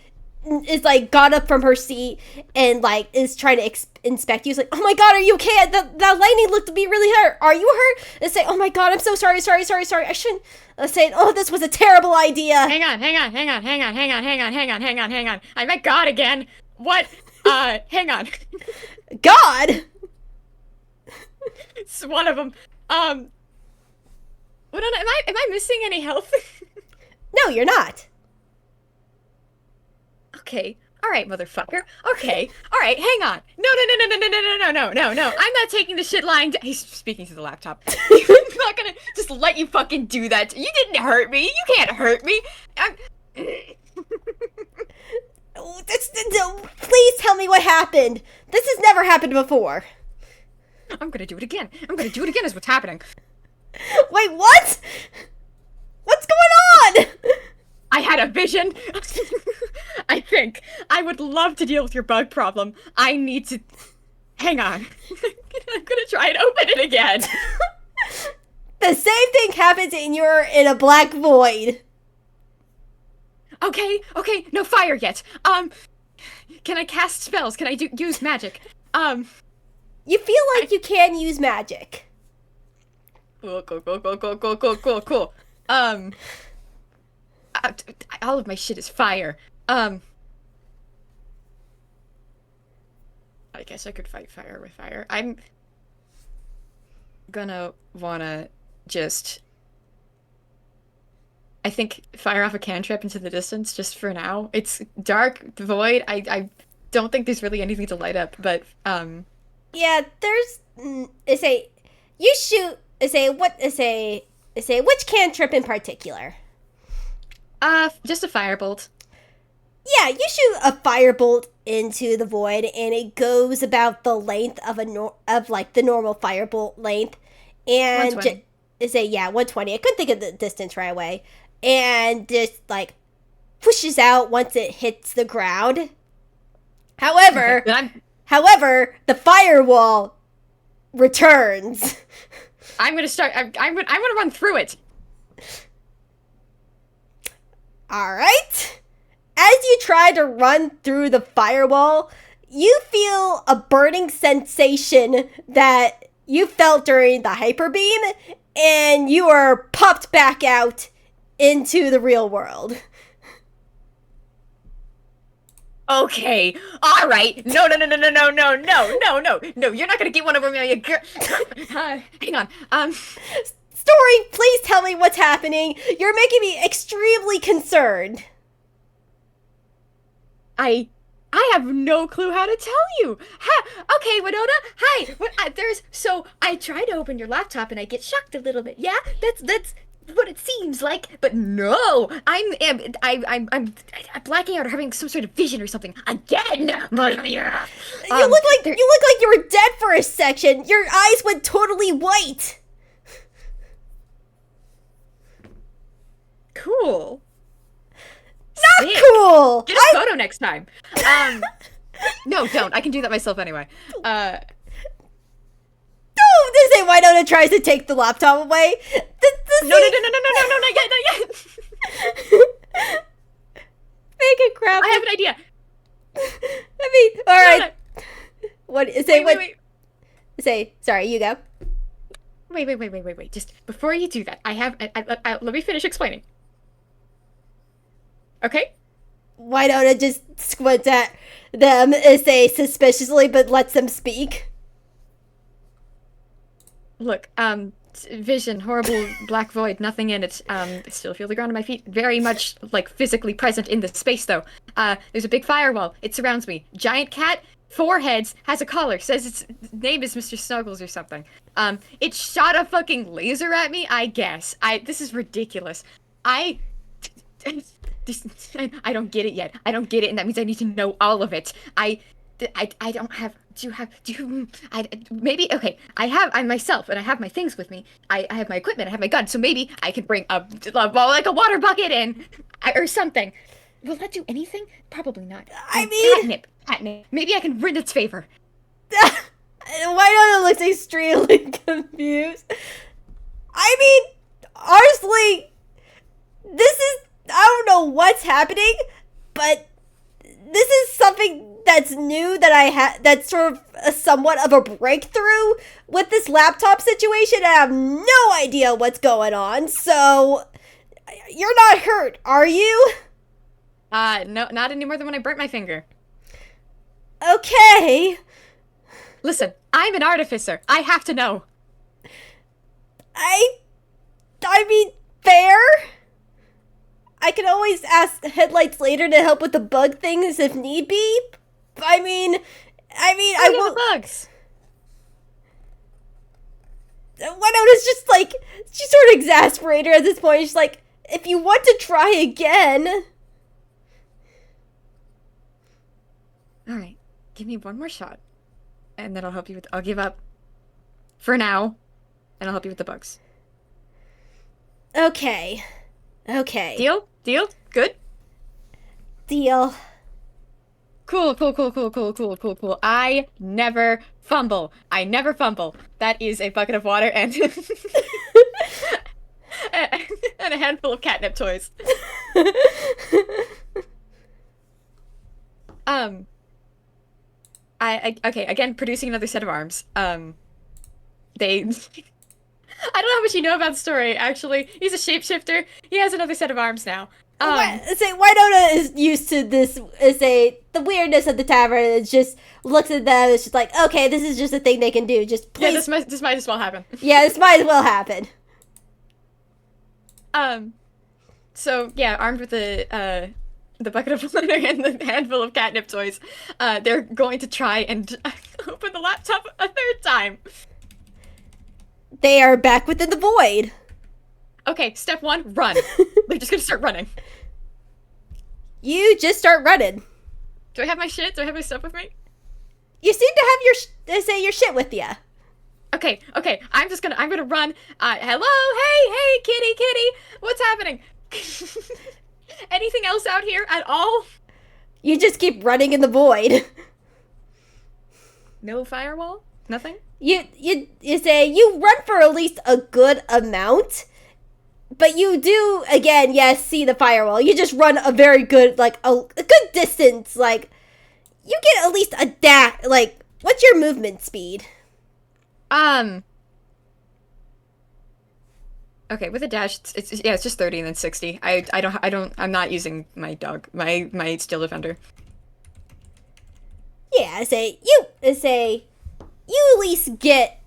[SPEAKER 1] like got up from her seat and like is trying to inspect you. It's like, oh my god, are you okay? That lightning looked to be really hurt. Are you hurt? And say, oh my god, I'm so sorry. I shouldn't. Say, oh, this was a terrible idea.
[SPEAKER 2] Hang on. I met God again. What? Hang on.
[SPEAKER 1] God.
[SPEAKER 2] It's one of them. Winona, am I missing any health?
[SPEAKER 1] No, you're not.
[SPEAKER 2] Okay. All right, motherfucker. Okay. All right, hang on. No. I'm not taking the shit lying down. He's speaking to the laptop. I'm not gonna just let you fucking do that. You didn't hurt me. You can't hurt me.
[SPEAKER 1] Please tell me what happened. This has never happened before.
[SPEAKER 2] I'm gonna do it again. Is what's happening.
[SPEAKER 1] Wait, what? What's going on?
[SPEAKER 2] I had a vision. I think I would love to deal with your bug problem. I need to... Hang on. I'm gonna try and open it again.
[SPEAKER 1] The same thing happens and you're in a black void.
[SPEAKER 2] Okay, no fire yet. Can I cast spells? Can I use magic?
[SPEAKER 1] You feel like you can use magic.
[SPEAKER 2] Cool. All of my shit is fire. I guess I could fight fire with fire. I'm gonna wanna just... I think fire off a cantrip into the distance, just for now. It's dark, void. I don't think there's really anything to light up, but,
[SPEAKER 1] Yeah, there's... You shoot... which cantrip in particular?
[SPEAKER 2] Just a firebolt.
[SPEAKER 1] Yeah, you shoot a firebolt into the void, and it goes about the length of the normal firebolt length, and
[SPEAKER 2] 120.
[SPEAKER 1] 120. I couldn't think of the distance right away, and just like pushes out once it hits the ground. However, the firewall returns.
[SPEAKER 2] I'm gonna start. I'm gonna run through it.
[SPEAKER 1] All right. As you try to run through the firewall, you feel a burning sensation that you felt during the hyper beam, and you are popped back out into the real world.
[SPEAKER 2] Okay, all right. No. You're not gonna get one over me, you girl. Hang on.
[SPEAKER 1] Story, please tell me what's happening. You're making me extremely concerned.
[SPEAKER 2] I have no clue how to tell you. Okay, Winona. Hi. So I try to open your laptop and I get shocked a little bit. Yeah, that's what it seems like. But no, I'm blacking out or having some sort of vision or something again.
[SPEAKER 1] You look like you were dead for a section. Your eyes went totally white.
[SPEAKER 2] Cool.
[SPEAKER 1] Not cool.
[SPEAKER 2] Get a photo next time. No, don't. I can do that myself anyway.
[SPEAKER 1] No, this ain't why Winona tries to take the laptop away.
[SPEAKER 2] No, not yet.
[SPEAKER 1] Make it crap.
[SPEAKER 2] I have an idea.
[SPEAKER 1] I mean, all right.
[SPEAKER 2] No.
[SPEAKER 1] What is
[SPEAKER 2] it?
[SPEAKER 1] Wait. Say, sorry, you go.
[SPEAKER 2] Wait. Just before you do that, let me finish explaining. Okay?
[SPEAKER 1] Winona just squints at them and say suspiciously, but lets them speak.
[SPEAKER 2] Look, vision, horrible black void, nothing in it. I still feel the ground on my feet. Very much, like, physically present in the space, though. There's a big firewall. It surrounds me. Giant cat, 4 heads, has a collar, says its name is Mr. Snuggles or something. It shot a fucking laser at me, I guess. This is ridiculous. I don't get it yet. I don't get it, and that means I need to know all of it. I don't have. Maybe, okay, I'm myself, and I have my things with me. I have my equipment, I have my gun, so maybe I can bring like a water bucket in, or something. Will that do anything? Probably not.
[SPEAKER 1] I mean...
[SPEAKER 2] Catnip. Maybe I can win its favor.
[SPEAKER 1] Winona looks extremely confused. I mean, honestly, I don't know what's happening, but this is something that's new that that's sort of somewhat of a breakthrough with this laptop situation. I have no idea what's going on, so you're not hurt, are you?
[SPEAKER 2] No, not anymore than when I burnt my finger.
[SPEAKER 1] Okay.
[SPEAKER 2] Listen, I'm an artificer. I have to know.
[SPEAKER 1] I mean, fair. I can always ask Headlights later to help with the bug things if need be. I mean, I won't.
[SPEAKER 2] The bugs.
[SPEAKER 1] Winona's just like, she's sort of exasperated at this point. She's like, if you want to try again.
[SPEAKER 2] All right, give me one more shot, and then I'll give up for now, and I'll help you with the bugs.
[SPEAKER 1] Okay.
[SPEAKER 2] Deal? Good?
[SPEAKER 1] Deal.
[SPEAKER 2] Cool. I never fumble. That is a bucket of water and and a handful of catnip toys. Okay, again, producing another set of arms. I don't know how much you know about the story, actually. He's a shapeshifter. He has another set of arms now.
[SPEAKER 1] Winona is used to this, the weirdness of the tavern, and just looks at them, it's just like, okay, this is just a thing they can do, just please.
[SPEAKER 2] Yeah, this might as well happen.
[SPEAKER 1] Yeah, this might as well happen.
[SPEAKER 2] So, yeah, armed with the bucket of water and the handful of catnip toys, they're going to try and open the laptop a 3rd time.
[SPEAKER 1] They are back within the void.
[SPEAKER 2] Okay, step 1, run. They're just gonna start running.
[SPEAKER 1] You just start running.
[SPEAKER 2] Do I have my shit? Do I have my stuff with me?
[SPEAKER 1] You seem to have your shit with you.
[SPEAKER 2] Okay. I'm gonna run. Hello, hey, kitty, what's happening? Anything else out here at all?
[SPEAKER 1] You just keep running in the void.
[SPEAKER 2] No firewall? Nothing?
[SPEAKER 1] You say you run for at least a good amount, but you do, again, yes, see the firewall. You just run a very good, like, a good distance. Like, you get at least what's your movement speed?
[SPEAKER 2] Um. Okay, with a dash, it's just 30 and then 60. I'm not using my dog, my steel defender.
[SPEAKER 1] Yeah, you at least get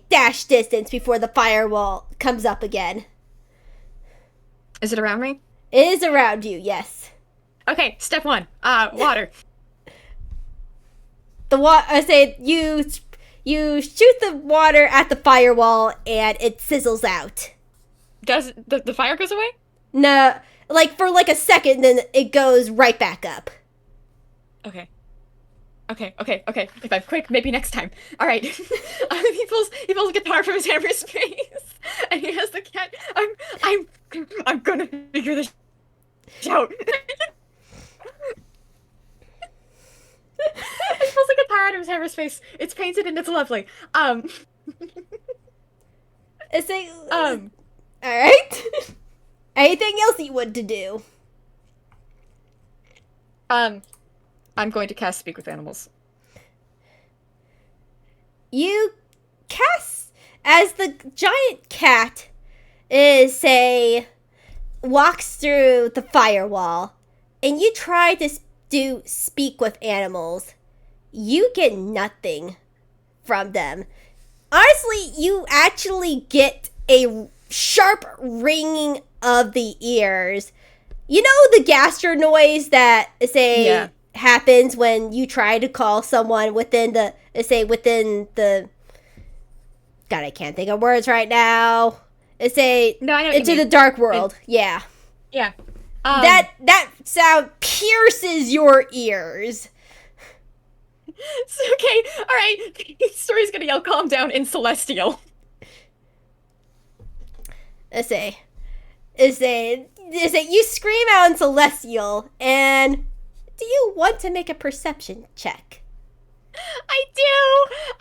[SPEAKER 1] dash distance before the firewall comes up again.
[SPEAKER 2] Is it around me?
[SPEAKER 1] It is around you, yes.
[SPEAKER 2] Okay, step 1. Water.
[SPEAKER 1] You shoot the water at the firewall and it sizzles out.
[SPEAKER 2] Does the fire goes away?
[SPEAKER 1] No, like for like a second, then it goes right back up.
[SPEAKER 2] Okay. Okay. If I'm quick, maybe next time. All right. He pulls a guitar from his hammer's face, and he has the cat. I'm gonna figure this out. He pulls a guitar out of his hammer's face. It's painted and it's lovely.
[SPEAKER 1] It's like, all right. Anything else you want to do?
[SPEAKER 2] I'm going to cast Speak with Animals.
[SPEAKER 1] You cast as the giant cat walks through the firewall, and you try to do speak with animals. You get nothing from them. Honestly, you actually get a sharp ringing of the ears. You know the gastro noise that happens when you try to call someone within the God, I can't think of words right now.
[SPEAKER 2] No, I know what
[SPEAKER 1] into
[SPEAKER 2] you mean.
[SPEAKER 1] the dark world. Yeah.
[SPEAKER 2] Yeah.
[SPEAKER 1] That sound pierces your ears.
[SPEAKER 2] Okay, all right. Story's gonna yell, "Calm down" in Celestial.
[SPEAKER 1] You scream out in Celestial, and do you want to make a perception check?
[SPEAKER 2] I do!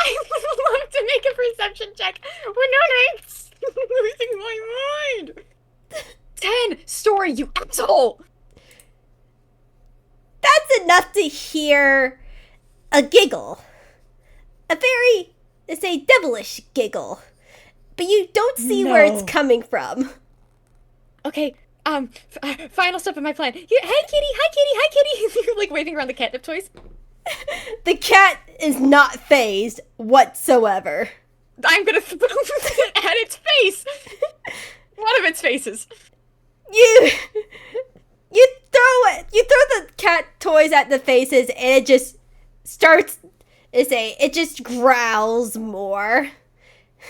[SPEAKER 2] I would love to make a perception check. Winona, it's losing my mind. 10! Story, you asshole!
[SPEAKER 1] That's enough to hear a giggle. A very, devilish giggle. But you don't see where it's coming from.
[SPEAKER 2] Okay, final step of my plan. Hey, kitty! Hi, kitty! Hi, kitty! You're, like, waving around the catnip toys.
[SPEAKER 1] The cat is not phased whatsoever.
[SPEAKER 2] I'm gonna throw it at its face! One of its faces.
[SPEAKER 1] You throw the cat toys at the faces, and it just starts, it just growls more.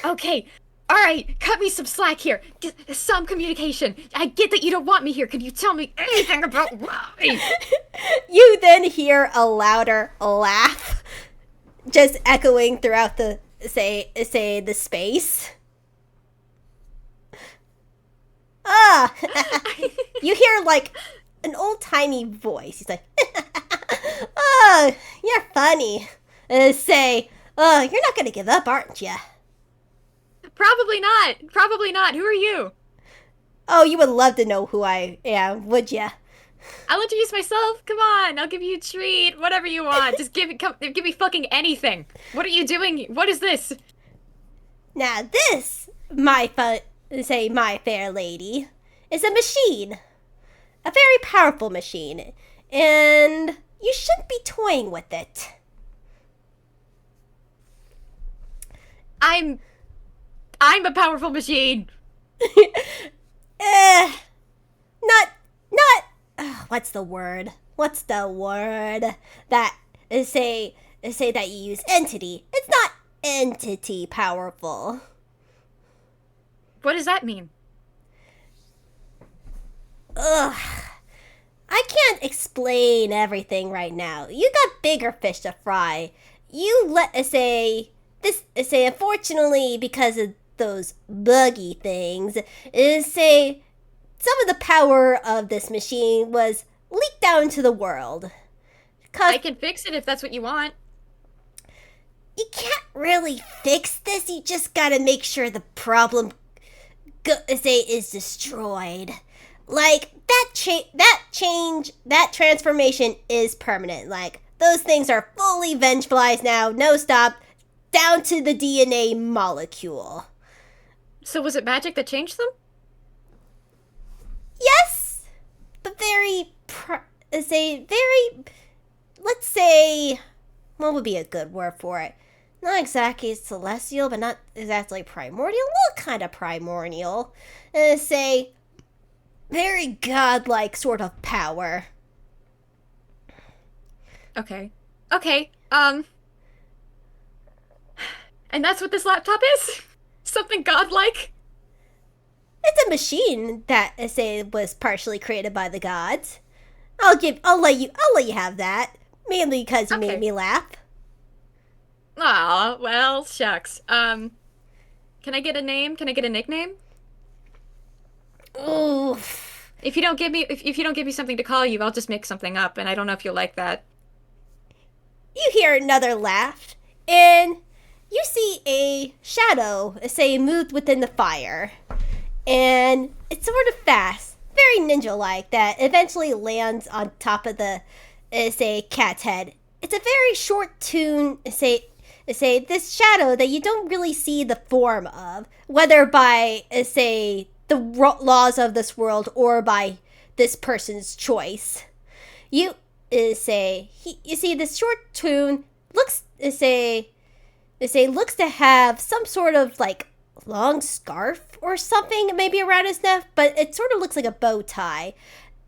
[SPEAKER 2] Okay, alright, cut me some slack here. Some communication. I get that you don't want me here. Can you tell me anything about why?
[SPEAKER 1] You then hear a louder laugh, just echoing throughout the the space. You hear like an old-timey voice. He's like, "Oh, you're funny." And you're not gonna give up, aren't you?
[SPEAKER 2] Probably not. Who are you?
[SPEAKER 1] Oh, you would love to know who I am, would ya?
[SPEAKER 2] I'll introduce myself. Come on, I'll give you a treat. Whatever you want. Just give me fucking anything. What are you doing? What is this?
[SPEAKER 1] Now this, my fair lady, is a machine. A very powerful machine. And you shouldn't be toying with it.
[SPEAKER 2] I'm a powerful machine.
[SPEAKER 1] What's the word? That say that you use entity. It's not entity powerful.
[SPEAKER 2] What does that mean?
[SPEAKER 1] Ugh. I can't explain everything right now. You got bigger fish to fry. Unfortunately, because of those buggy things, some of the power of this machine was leaked out into the world.
[SPEAKER 2] I can fix it if that's what you want.
[SPEAKER 1] You can't really fix this. You just gotta make sure the problem is destroyed. Like, that transformation is permanent. Like, those things are fully Vengeflies now. No stop. down to the DNA molecule.
[SPEAKER 2] So was it magic that changed them?
[SPEAKER 1] Yes, but let's say, what would be a good word for it? Not exactly celestial, but not exactly primordial. Well, kind of primordial. Say, very godlike sort of power.
[SPEAKER 2] Okay. Okay. And that's what this laptop is? Something godlike?
[SPEAKER 1] It's a machine that was partially created by the gods. I'll let you have that. Mainly because you
[SPEAKER 2] Okay.
[SPEAKER 1] made me laugh.
[SPEAKER 2] Aw, well, shucks. Can I get a name? Can I get a nickname?
[SPEAKER 1] Ooh.
[SPEAKER 2] If you don't give me if you don't give me something to call you, I'll just make something up, and I don't know if you'll like that.
[SPEAKER 1] You hear another laugh, and you see a shadow, moved within the fire. And it's sort of fast, very ninja-like, that eventually lands on top of the, cat's head. It's a very short tune, this shadow that you don't really see the form of, whether by, the laws of this world or by this person's choice. You you see this short tune looks looks to have some sort of like long scarf or something maybe around his neck, but it sort of looks like a bow tie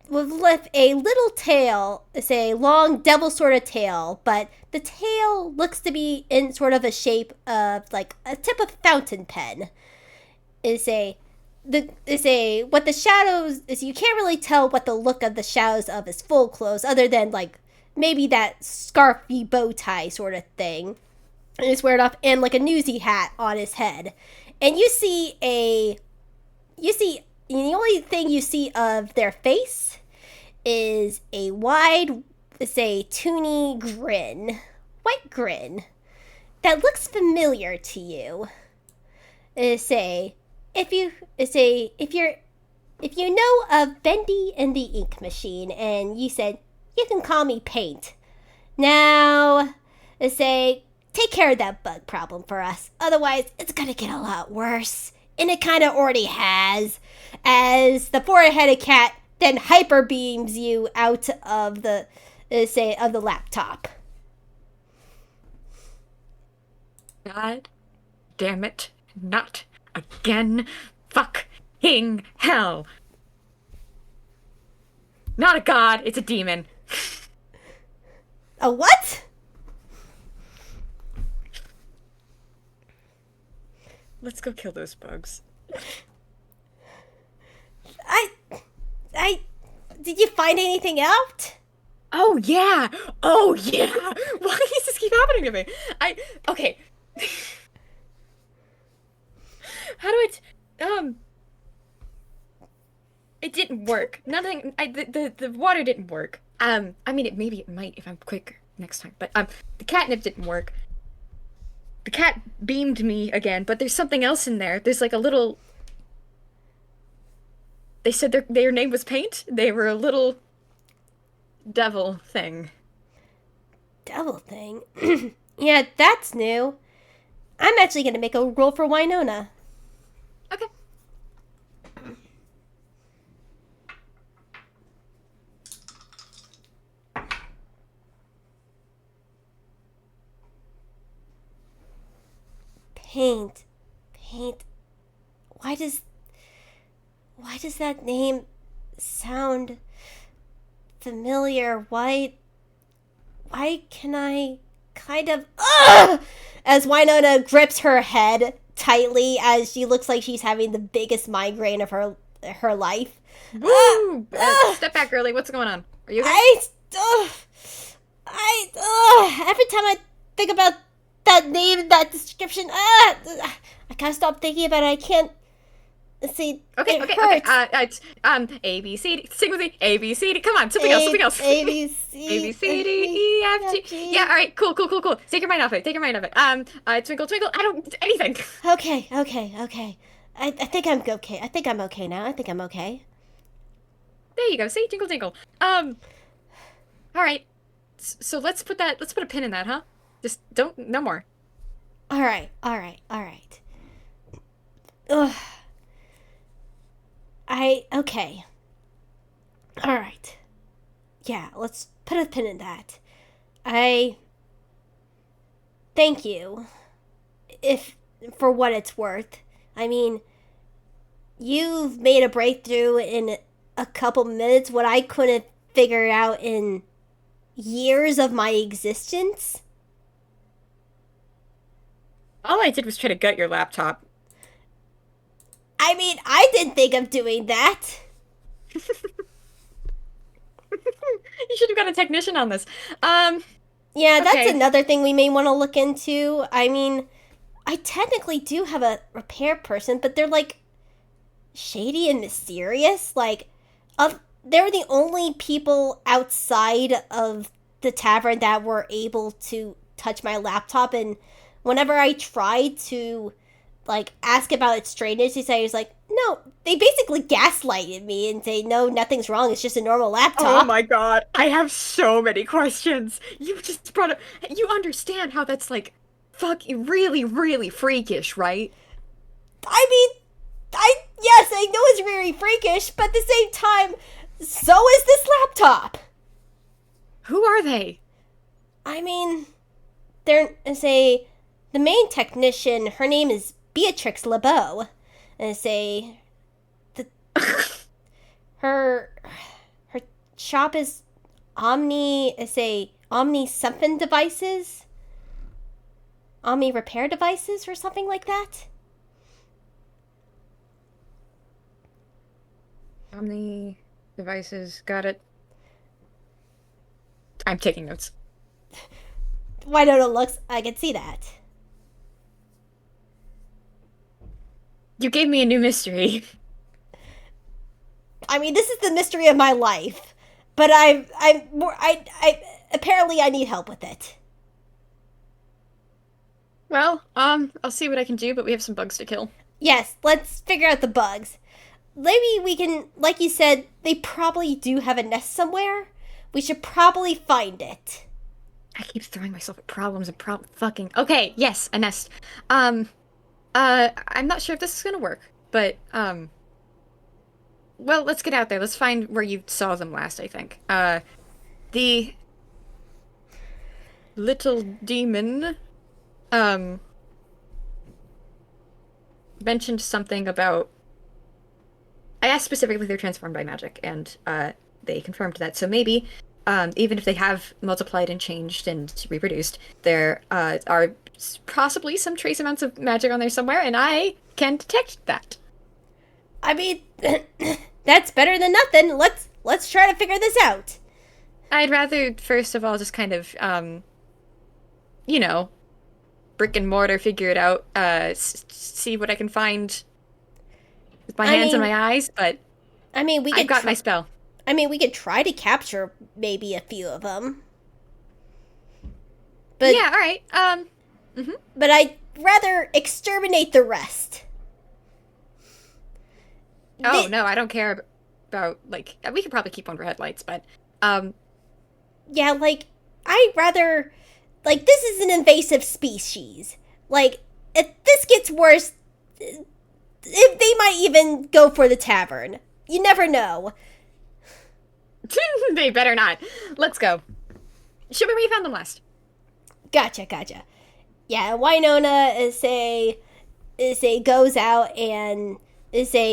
[SPEAKER 1] with a little tail. It's a long devil sort of tail, but the tail looks to be in sort of a shape of like a tip of fountain pen. What the shadows is, you can't really tell what the look of the shadows of his full clothes, other than like maybe that scarfy bow tie sort of thing, and it's wearing off, and like a newsy hat on his head. And the only thing you see of their face is a wide, toony grin, white grin that looks familiar to you. If you know of Bendy and the Ink Machine, and you said, you can call me Paint. Now, take care of that bug problem for us. Otherwise, it's gonna get a lot worse. And it kind of already has, as the four-headed cat then hyper beams you out of the, of the laptop.
[SPEAKER 2] God damn it. Not again. Fucking hell. Not a god, it's a demon.
[SPEAKER 1] A what?
[SPEAKER 2] Let's go kill those bugs.
[SPEAKER 1] Did you find anything out?
[SPEAKER 2] Oh yeah! Oh yeah! Why does this keep happening to me? Okay. How do it didn't work. Nothing, the water didn't work. I mean, maybe it might if I'm quick next time, but, the catnip didn't work. The cat beamed me again, but there's something else in there. There's like a little... They said their name was Paint? They were a little... devil thing.
[SPEAKER 1] Devil thing? Yeah, that's new. I'm actually gonna make a roll for Winona.
[SPEAKER 2] Okay.
[SPEAKER 1] Paint. Why does that name sound familiar? Why can I kind of as Winona grips her head tightly as she looks like she's having the biggest migraine of her life.
[SPEAKER 2] Woo! Step back, girly. What's going on? Are you okay?
[SPEAKER 1] Every time I think about that name, that description, I can't stop thinking about it. I can't see.
[SPEAKER 2] Okay. It's A B C D. Sing with me. A B C D. Come on, something else.
[SPEAKER 1] A B C
[SPEAKER 2] D E F G. Yeah. All right. Cool. Take your mind off it. Twinkle twinkle. I don't anything.
[SPEAKER 1] Okay. I think I'm okay. I think I'm okay now.
[SPEAKER 2] There you go. See, tinkle tinkle. All right. So let's put a pin in that, huh? Just no more.
[SPEAKER 1] All right, all right, all right. Ugh. Okay. All right. Yeah, let's put a pin in that. I thank you if for what it's worth. I mean, you've made a breakthrough in a couple minutes what I couldn't figure out in years of my existence.
[SPEAKER 2] All I did was try to gut your laptop.
[SPEAKER 1] I mean, I didn't think of doing that.
[SPEAKER 2] You should have got a technician on this.
[SPEAKER 1] Yeah, that's
[SPEAKER 2] Okay.
[SPEAKER 1] another thing we may want to look into. I mean, I technically do have a repair person, but they're like shady and mysterious. Like, they're the only people outside of the tavern that were able to touch my laptop. And whenever I tried to like ask about its strangeness, he said he's like, no, they basically gaslighted me and say no, nothing's wrong. It's just a normal laptop.
[SPEAKER 2] Oh my god, I have so many questions. You just brought up. You understand how that's like, really, really freakish, right?
[SPEAKER 1] I mean, yes, I know it's very freakish, but at the same time, so is this laptop.
[SPEAKER 2] Who are they?
[SPEAKER 1] I mean, the main technician. Her name is Beatrix LeBeau, and the her her shop is Omni something devices, Omni repair devices, or something like that.
[SPEAKER 2] Omni devices, got it. I'm taking notes.
[SPEAKER 1] Why don't it looks? I can see that.
[SPEAKER 2] You gave me a new mystery.
[SPEAKER 1] I mean, this is the mystery of my life, but I apparently I need help with it.
[SPEAKER 2] Well, I'll see what I can do, but we have some bugs to kill.
[SPEAKER 1] Yes, let's figure out the bugs. Maybe we can, like you said, they probably do have a nest somewhere. We should probably find it.
[SPEAKER 2] I keep throwing myself at problems and fucking. Okay, yes, a nest. I'm not sure if this is gonna work, but, well, let's get out there. Let's find where you saw them last, I think. The little demon, mentioned something about. I asked specifically if they're transformed by magic, and, they confirmed that. So maybe, even if they have multiplied and changed and reproduced, there, are possibly some trace amounts of magic on there somewhere, and I can detect that.
[SPEAKER 1] I mean, that's better than nothing. Let's try to figure this out.
[SPEAKER 2] I'd rather, first of all, just kind of, you know, brick and mortar figure it out, see what I can find with my hands and my eyes, but
[SPEAKER 1] I mean,
[SPEAKER 2] I've got my spell.
[SPEAKER 1] I mean, we could try to capture maybe a few of them. But
[SPEAKER 2] Yeah, all right.
[SPEAKER 1] but I'd rather exterminate the rest.
[SPEAKER 2] Oh, no, I don't care about, like, we could probably keep on for headlights, but,
[SPEAKER 1] Yeah, like, I'd rather, like, this is an invasive species. Like, if this gets worse, if they might even go for the tavern. You never know.
[SPEAKER 2] they better not. Let's go. Show me where you found them last.
[SPEAKER 1] Gotcha. Yeah, Winona goes out and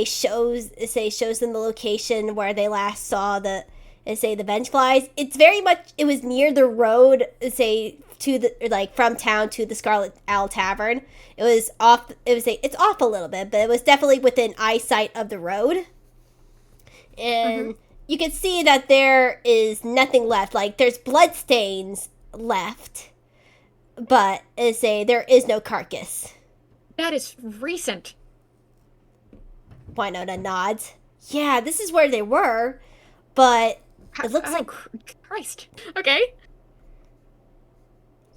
[SPEAKER 1] shows them the location where they last saw the Vengeflies. It's very much, it was near the road, to the, like, from town to the Scarlet Owl Tavern. It was off. It's off a little bit, but it was definitely within eyesight of the road. And you can see that there is nothing left. Like, there's bloodstains left, but there is no carcass.
[SPEAKER 2] That is recent.
[SPEAKER 1] Winona nods. Yeah, this is where they were, but it looks like
[SPEAKER 2] Christ. Okay.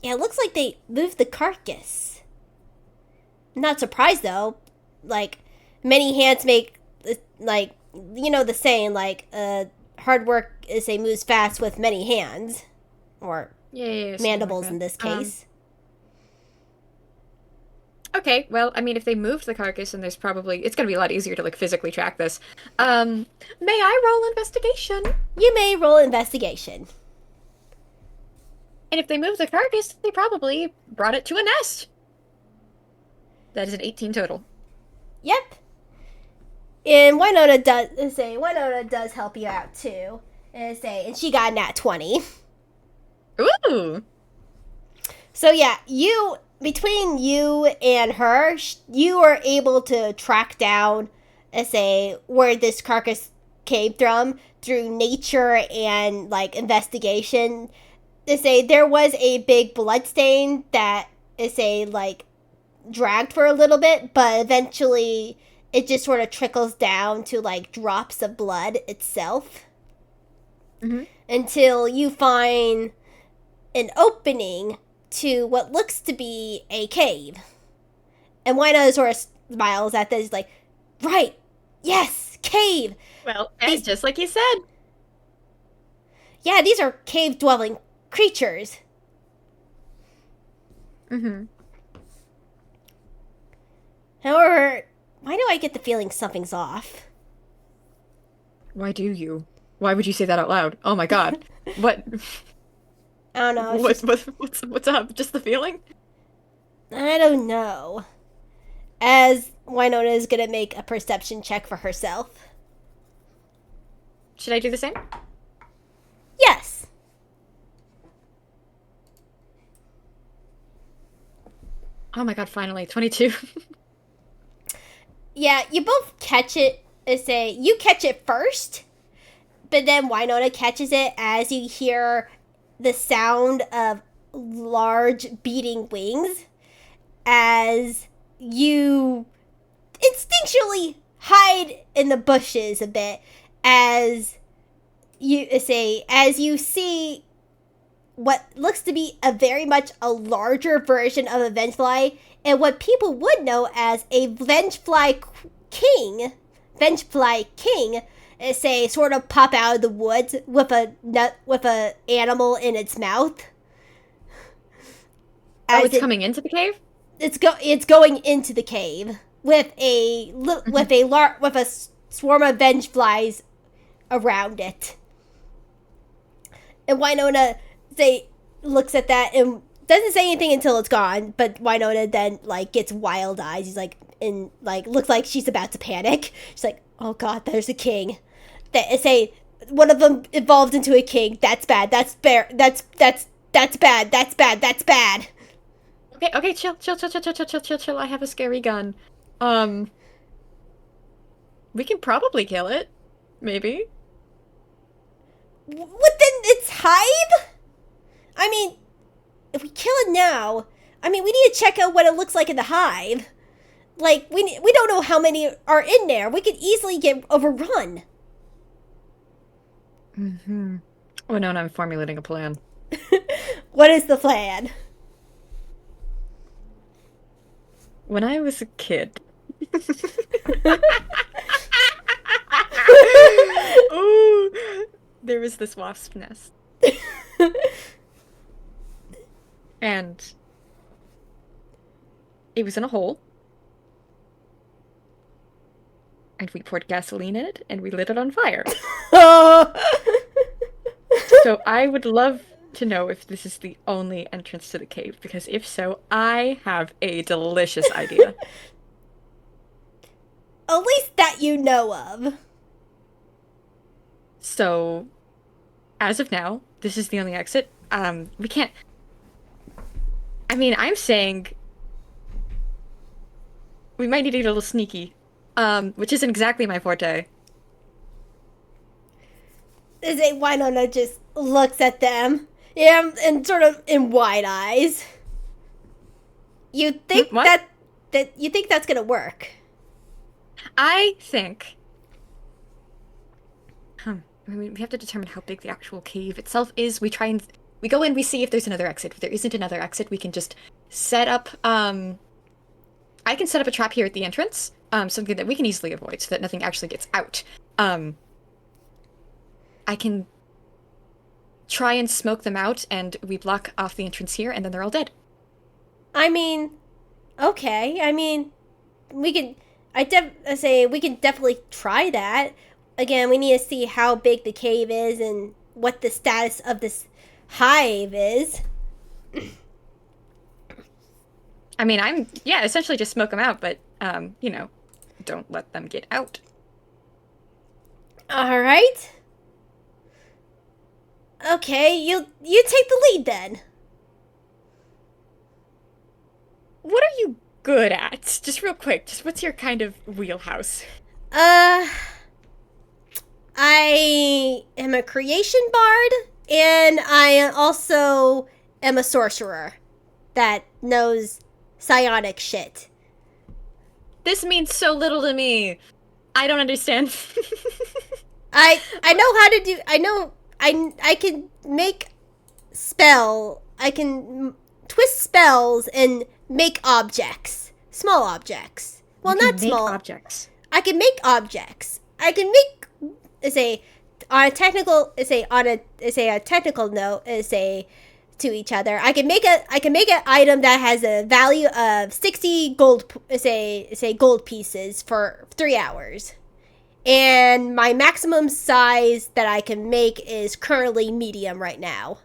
[SPEAKER 1] Yeah, it looks like they moved the carcass. Not surprised though. Like, many hands make, like, you know the saying, like, hard work moves fast with many hands, or
[SPEAKER 2] Yeah,
[SPEAKER 1] mandibles
[SPEAKER 2] like
[SPEAKER 1] in this case.
[SPEAKER 2] Okay, well, I mean, if they moved the carcass, and there's probably it's gonna be a lot easier to like physically track this. May I roll investigation?
[SPEAKER 1] You may roll investigation.
[SPEAKER 2] And if they moved the carcass, they probably brought it to a nest. That is an 18 total.
[SPEAKER 1] Yep. And Winona does help you out too. And she got a nat 20.
[SPEAKER 2] Ooh.
[SPEAKER 1] So yeah, between you and her, you are able to track down, where this carcass came from through nature and like investigation. There was a big blood stain that like dragged for a little bit, but eventually it just sort of trickles down to like drops of blood itself, until you find an opening to what looks to be a cave. And Winona sort of smiles at this, like, right, yes, cave.
[SPEAKER 2] Well, and just like you said.
[SPEAKER 1] Yeah, these are cave-dwelling creatures. However, why do I get the feeling something's off?
[SPEAKER 2] Why do you? Why would you say that out loud? Oh my god. What?
[SPEAKER 1] I don't know.
[SPEAKER 2] What's up? Just the feeling?
[SPEAKER 1] I don't know. As Winona is gonna make a perception check for herself.
[SPEAKER 2] Should I do the same?
[SPEAKER 1] Yes.
[SPEAKER 2] Oh my god, finally. 22.
[SPEAKER 1] Yeah, you both catch it. You catch it first, but then Winona catches it as you hear the sound of large beating wings, as you instinctually hide in the bushes a bit, as you see what looks to be a very much a larger version of a Vengefly, and what people would know as a Vengefly king, sort of pop out of the woods with a animal in its mouth.
[SPEAKER 2] Oh, it's coming into the cave?
[SPEAKER 1] It's going into the cave with a swarm of Vengeflies around it. And Winona looks at that and doesn't say anything until it's gone, but Winona then like gets wild eyes. He's like looks like she's about to panic. She's like, "Oh god, there's a king." One of them evolved into a king. That's bad. That's bad. That's bad. That's bad.
[SPEAKER 2] Okay, chill. I have a scary gun. We can probably kill it. Maybe.
[SPEAKER 1] Within its hive? I mean, if we kill it now, we need to check out what it looks like in the hive. Like, we don't know how many are in there. We could easily get overrun.
[SPEAKER 2] Oh no, I'm formulating a plan.
[SPEAKER 1] What is the plan?
[SPEAKER 2] When I was a kid. Ooh, there was this wasp nest. And it was in a hole. And we poured gasoline in it and we lit it on fire. So I would love to know if this is the only entrance to the cave, because if so, I have a delicious idea.
[SPEAKER 1] At least that you know of.
[SPEAKER 2] So, as of now, this is the only exit. We can't... I'm saying... we might need to get a little sneaky. Which isn't exactly my forte.
[SPEAKER 1] Winona just looks at them. Yeah, and sort of in wide eyes. You think that you think that's gonna work?
[SPEAKER 2] I think... we have to determine how big the actual cave itself is. We go in, we see if there's another exit. If there isn't another exit, we can just set up, I can set up a trap here at the entrance, something that we can easily avoid so that nothing actually gets out. I can try and smoke them out, and we block off the entrance here, and then they're all dead.
[SPEAKER 1] Okay, I mean, we can. I say we can definitely try that. Again, we need to see how big the cave is and what the status of this hive is.
[SPEAKER 2] I mean, essentially just smoke them out, but, don't let them get out.
[SPEAKER 1] All right. Okay, you take the lead then.
[SPEAKER 2] What are you good at? Just real quick, just what's your kind of wheelhouse?
[SPEAKER 1] Uh, I am a creation bard, and I also am a sorcerer that knows psionic shit.
[SPEAKER 2] This means so little to me. I don't understand.
[SPEAKER 1] I know how to do. I can make spell. I can twist spells and make objects, small objects. Well,
[SPEAKER 2] You can
[SPEAKER 1] not
[SPEAKER 2] make
[SPEAKER 1] small.
[SPEAKER 2] objects.
[SPEAKER 1] I can make objects. I can make say on a technical say on a technical note say to each other. I can make an item that has a value of 60 gold say gold pieces for 3 hours. And my maximum size that I can make is currently medium right now.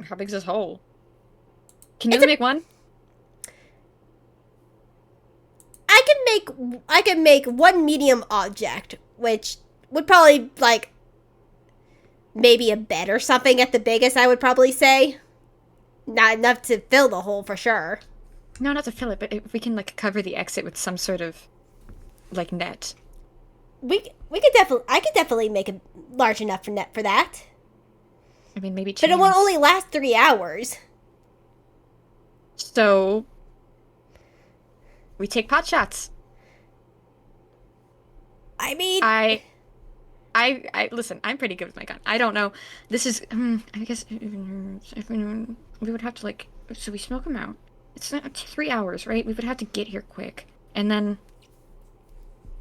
[SPEAKER 2] How big's this hole? Can you only make one?
[SPEAKER 1] I can make one medium object, which would probably like maybe a bed or something at the biggest, I would probably say. Not enough to fill the hole for sure.
[SPEAKER 2] No, not to fill it, but if we can like cover the exit with some sort of like net.
[SPEAKER 1] We could definitely I could definitely make a large enough for net for that.
[SPEAKER 2] I mean, maybe.
[SPEAKER 1] But it will only last 3 hours.
[SPEAKER 2] So we take pot shots.
[SPEAKER 1] I mean,
[SPEAKER 2] I listen. I'm pretty good with my gun. I don't know. This is. I guess we would have to like. So we smoke them out. It's not 3 hours, right? We would have to get here quick, and then.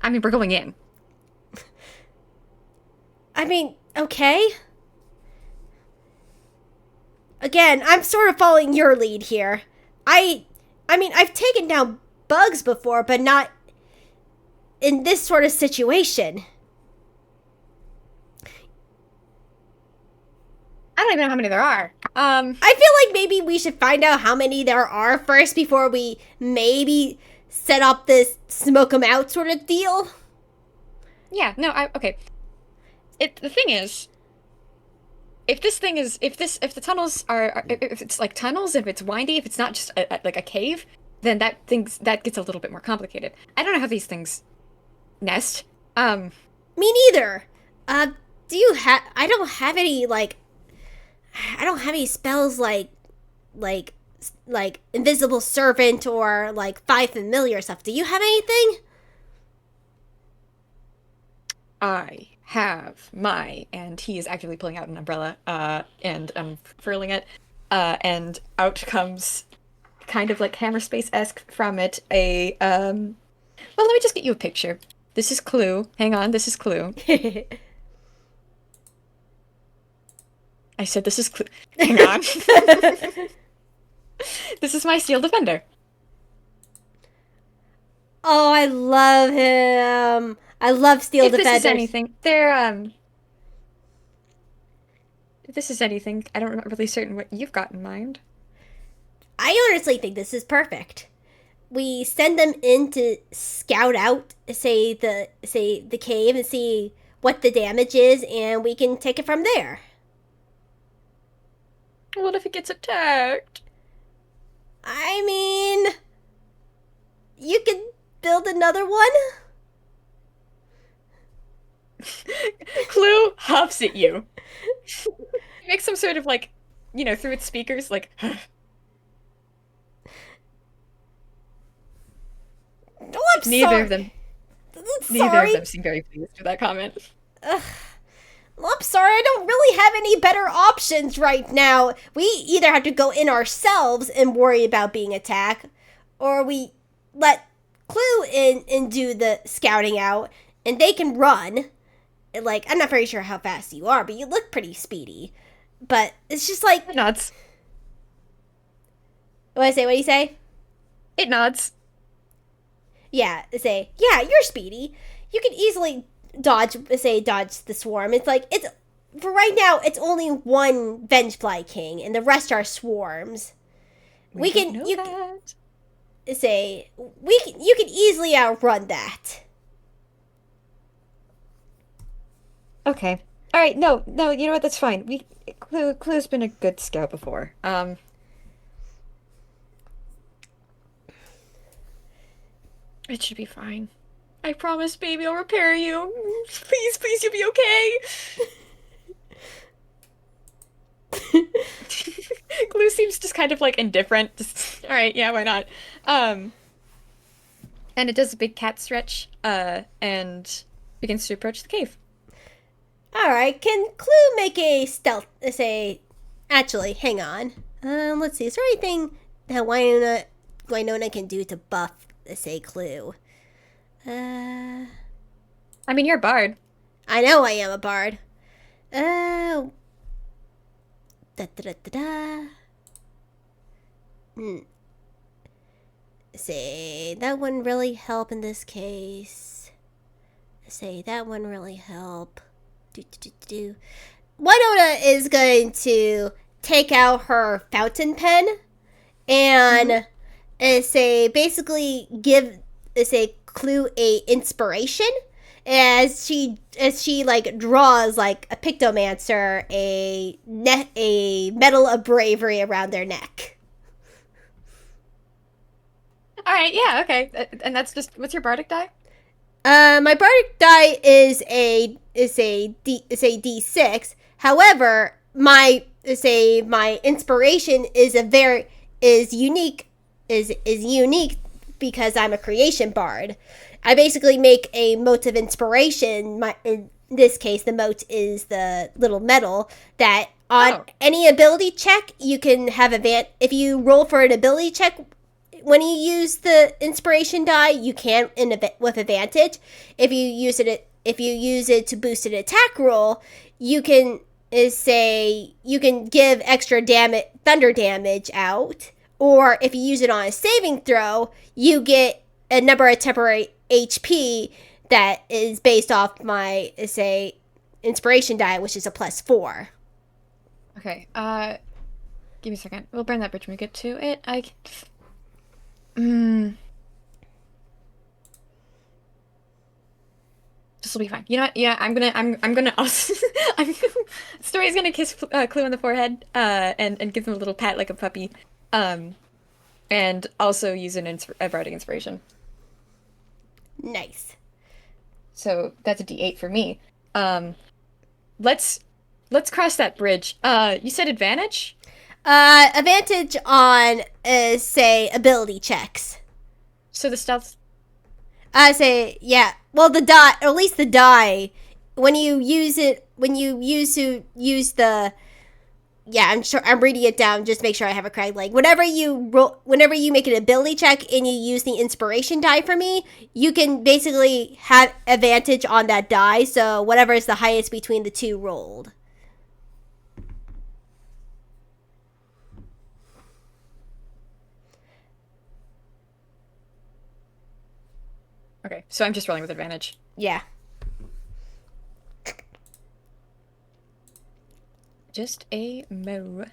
[SPEAKER 2] I mean, we're going in.
[SPEAKER 1] I mean, okay. Again, I'm sort of following your lead here. I mean, I've taken down bugs before, but not in this sort of situation.
[SPEAKER 2] I don't even know how many there are.
[SPEAKER 1] I feel like maybe we should find out how many there are first before we maybe set up this smoke 'em out sort of deal.
[SPEAKER 2] Yeah. No. Okay. The thing is, if the tunnels are, if it's like tunnels, if it's windy, if it's not just like a cave, then that gets a little bit more complicated. I don't know how these things nest.
[SPEAKER 1] Me neither. Do you have? I don't have any like. I don't have any spells like invisible servant or like 5 familiar stuff. Do you have anything?
[SPEAKER 2] I have and he is actively pulling out an umbrella, and furling it, and out comes, kind of like Hammer Space-esque from it, a, well, let me just get you a picture. This is Clue. Hang on, this is Clue. I said this is Clue. Hang on. This is my Steel Defender.
[SPEAKER 1] Oh, I love him. I love Steel
[SPEAKER 2] If
[SPEAKER 1] Defenders.
[SPEAKER 2] this is anything, they're, if this is anything, I'm not really certain what you've got in mind.
[SPEAKER 1] I honestly think this is perfect. We send them in to scout out, say the cave and see what the damage is, and we can take it from there.
[SPEAKER 2] What if it gets attacked?
[SPEAKER 1] I mean, you could build another one.
[SPEAKER 2] Clue huffs at you. Makes some sort of like, through its speakers, like.
[SPEAKER 1] Oh, I'm
[SPEAKER 2] Neither
[SPEAKER 1] sorry.
[SPEAKER 2] of them.
[SPEAKER 1] Sorry.
[SPEAKER 2] Neither of them seem very pleased with that comment.
[SPEAKER 1] Ugh. I'm sorry, I don't really have any better options right now. We either have to go in ourselves and worry about being attacked, or we let Clue in and do the scouting out, and they can run. Like, I'm not very sure how fast you are, but you look pretty speedy. But it's just like,
[SPEAKER 2] Nuts.
[SPEAKER 1] What do you say?
[SPEAKER 2] It nods.
[SPEAKER 1] Yeah, say, yeah, you're speedy. You can easily dodge the swarm. It's like, it's, for right now, it's only one Vengefly King, and the rest are swarms.
[SPEAKER 2] We don't know that.
[SPEAKER 1] You can easily outrun that.
[SPEAKER 3] Okay. All right. No. You know what? That's fine. Clue's been a good scout before.
[SPEAKER 2] It should be fine. I promise, baby, I'll repair you. Please, you'll be okay. Glue seems just kind of like indifferent. Just, all right, yeah, why not? And it does a big cat stretch, and begins to approach the cave.
[SPEAKER 1] All right, can Clue make a stealth? Actually, hang on. Let's see. Is there anything that Winona can do to buff? Clue.
[SPEAKER 2] I mean, you're a bard.
[SPEAKER 1] I know I am a bard. Da da da da da. Say that wouldn't really help in this case. Say that wouldn't really help. Winona is going to take out her fountain pen and basically give Clue a inspiration as she like draws like a pictomancer a medal of bravery around their neck.
[SPEAKER 2] All right, yeah, okay, and that's just what's your bardic die?
[SPEAKER 1] My bardic die is a D6. However, my inspiration is unique because I'm a creation bard. I basically make a mote of inspiration. In this case, the mote is the little medal that on any ability check you can have if you roll for an ability check. When you use the inspiration die, you can with advantage. If you use it to boost an attack roll, you can give extra thunder damage out. Or if you use it on a saving throw, you get a number of temporary HP that is based off my inspiration die, which is a +4.
[SPEAKER 2] Okay. Give me a second. We'll burn that bridge when we get to it. This will be fine. You know what? Yeah, I'm gonna also, Story's gonna kiss Clue on the forehead, and give him a little pat like a puppy, and also use a bardic inspiration.
[SPEAKER 1] Nice.
[SPEAKER 2] So that's a D8 for me. Let's cross that bridge. You said advantage?
[SPEAKER 1] Advantage on ability checks.
[SPEAKER 2] So the stealth.
[SPEAKER 1] Yeah. Well, the die, or at least the die, when you use the, I'm reading it down just to make sure I have it correct. Like, whenever you make an ability check and you use the inspiration die for me, you can basically have advantage on that die. So whatever is the highest between the two rolled.
[SPEAKER 2] Okay, so I'm just rolling with advantage.
[SPEAKER 1] Yeah.
[SPEAKER 2] Just a mo.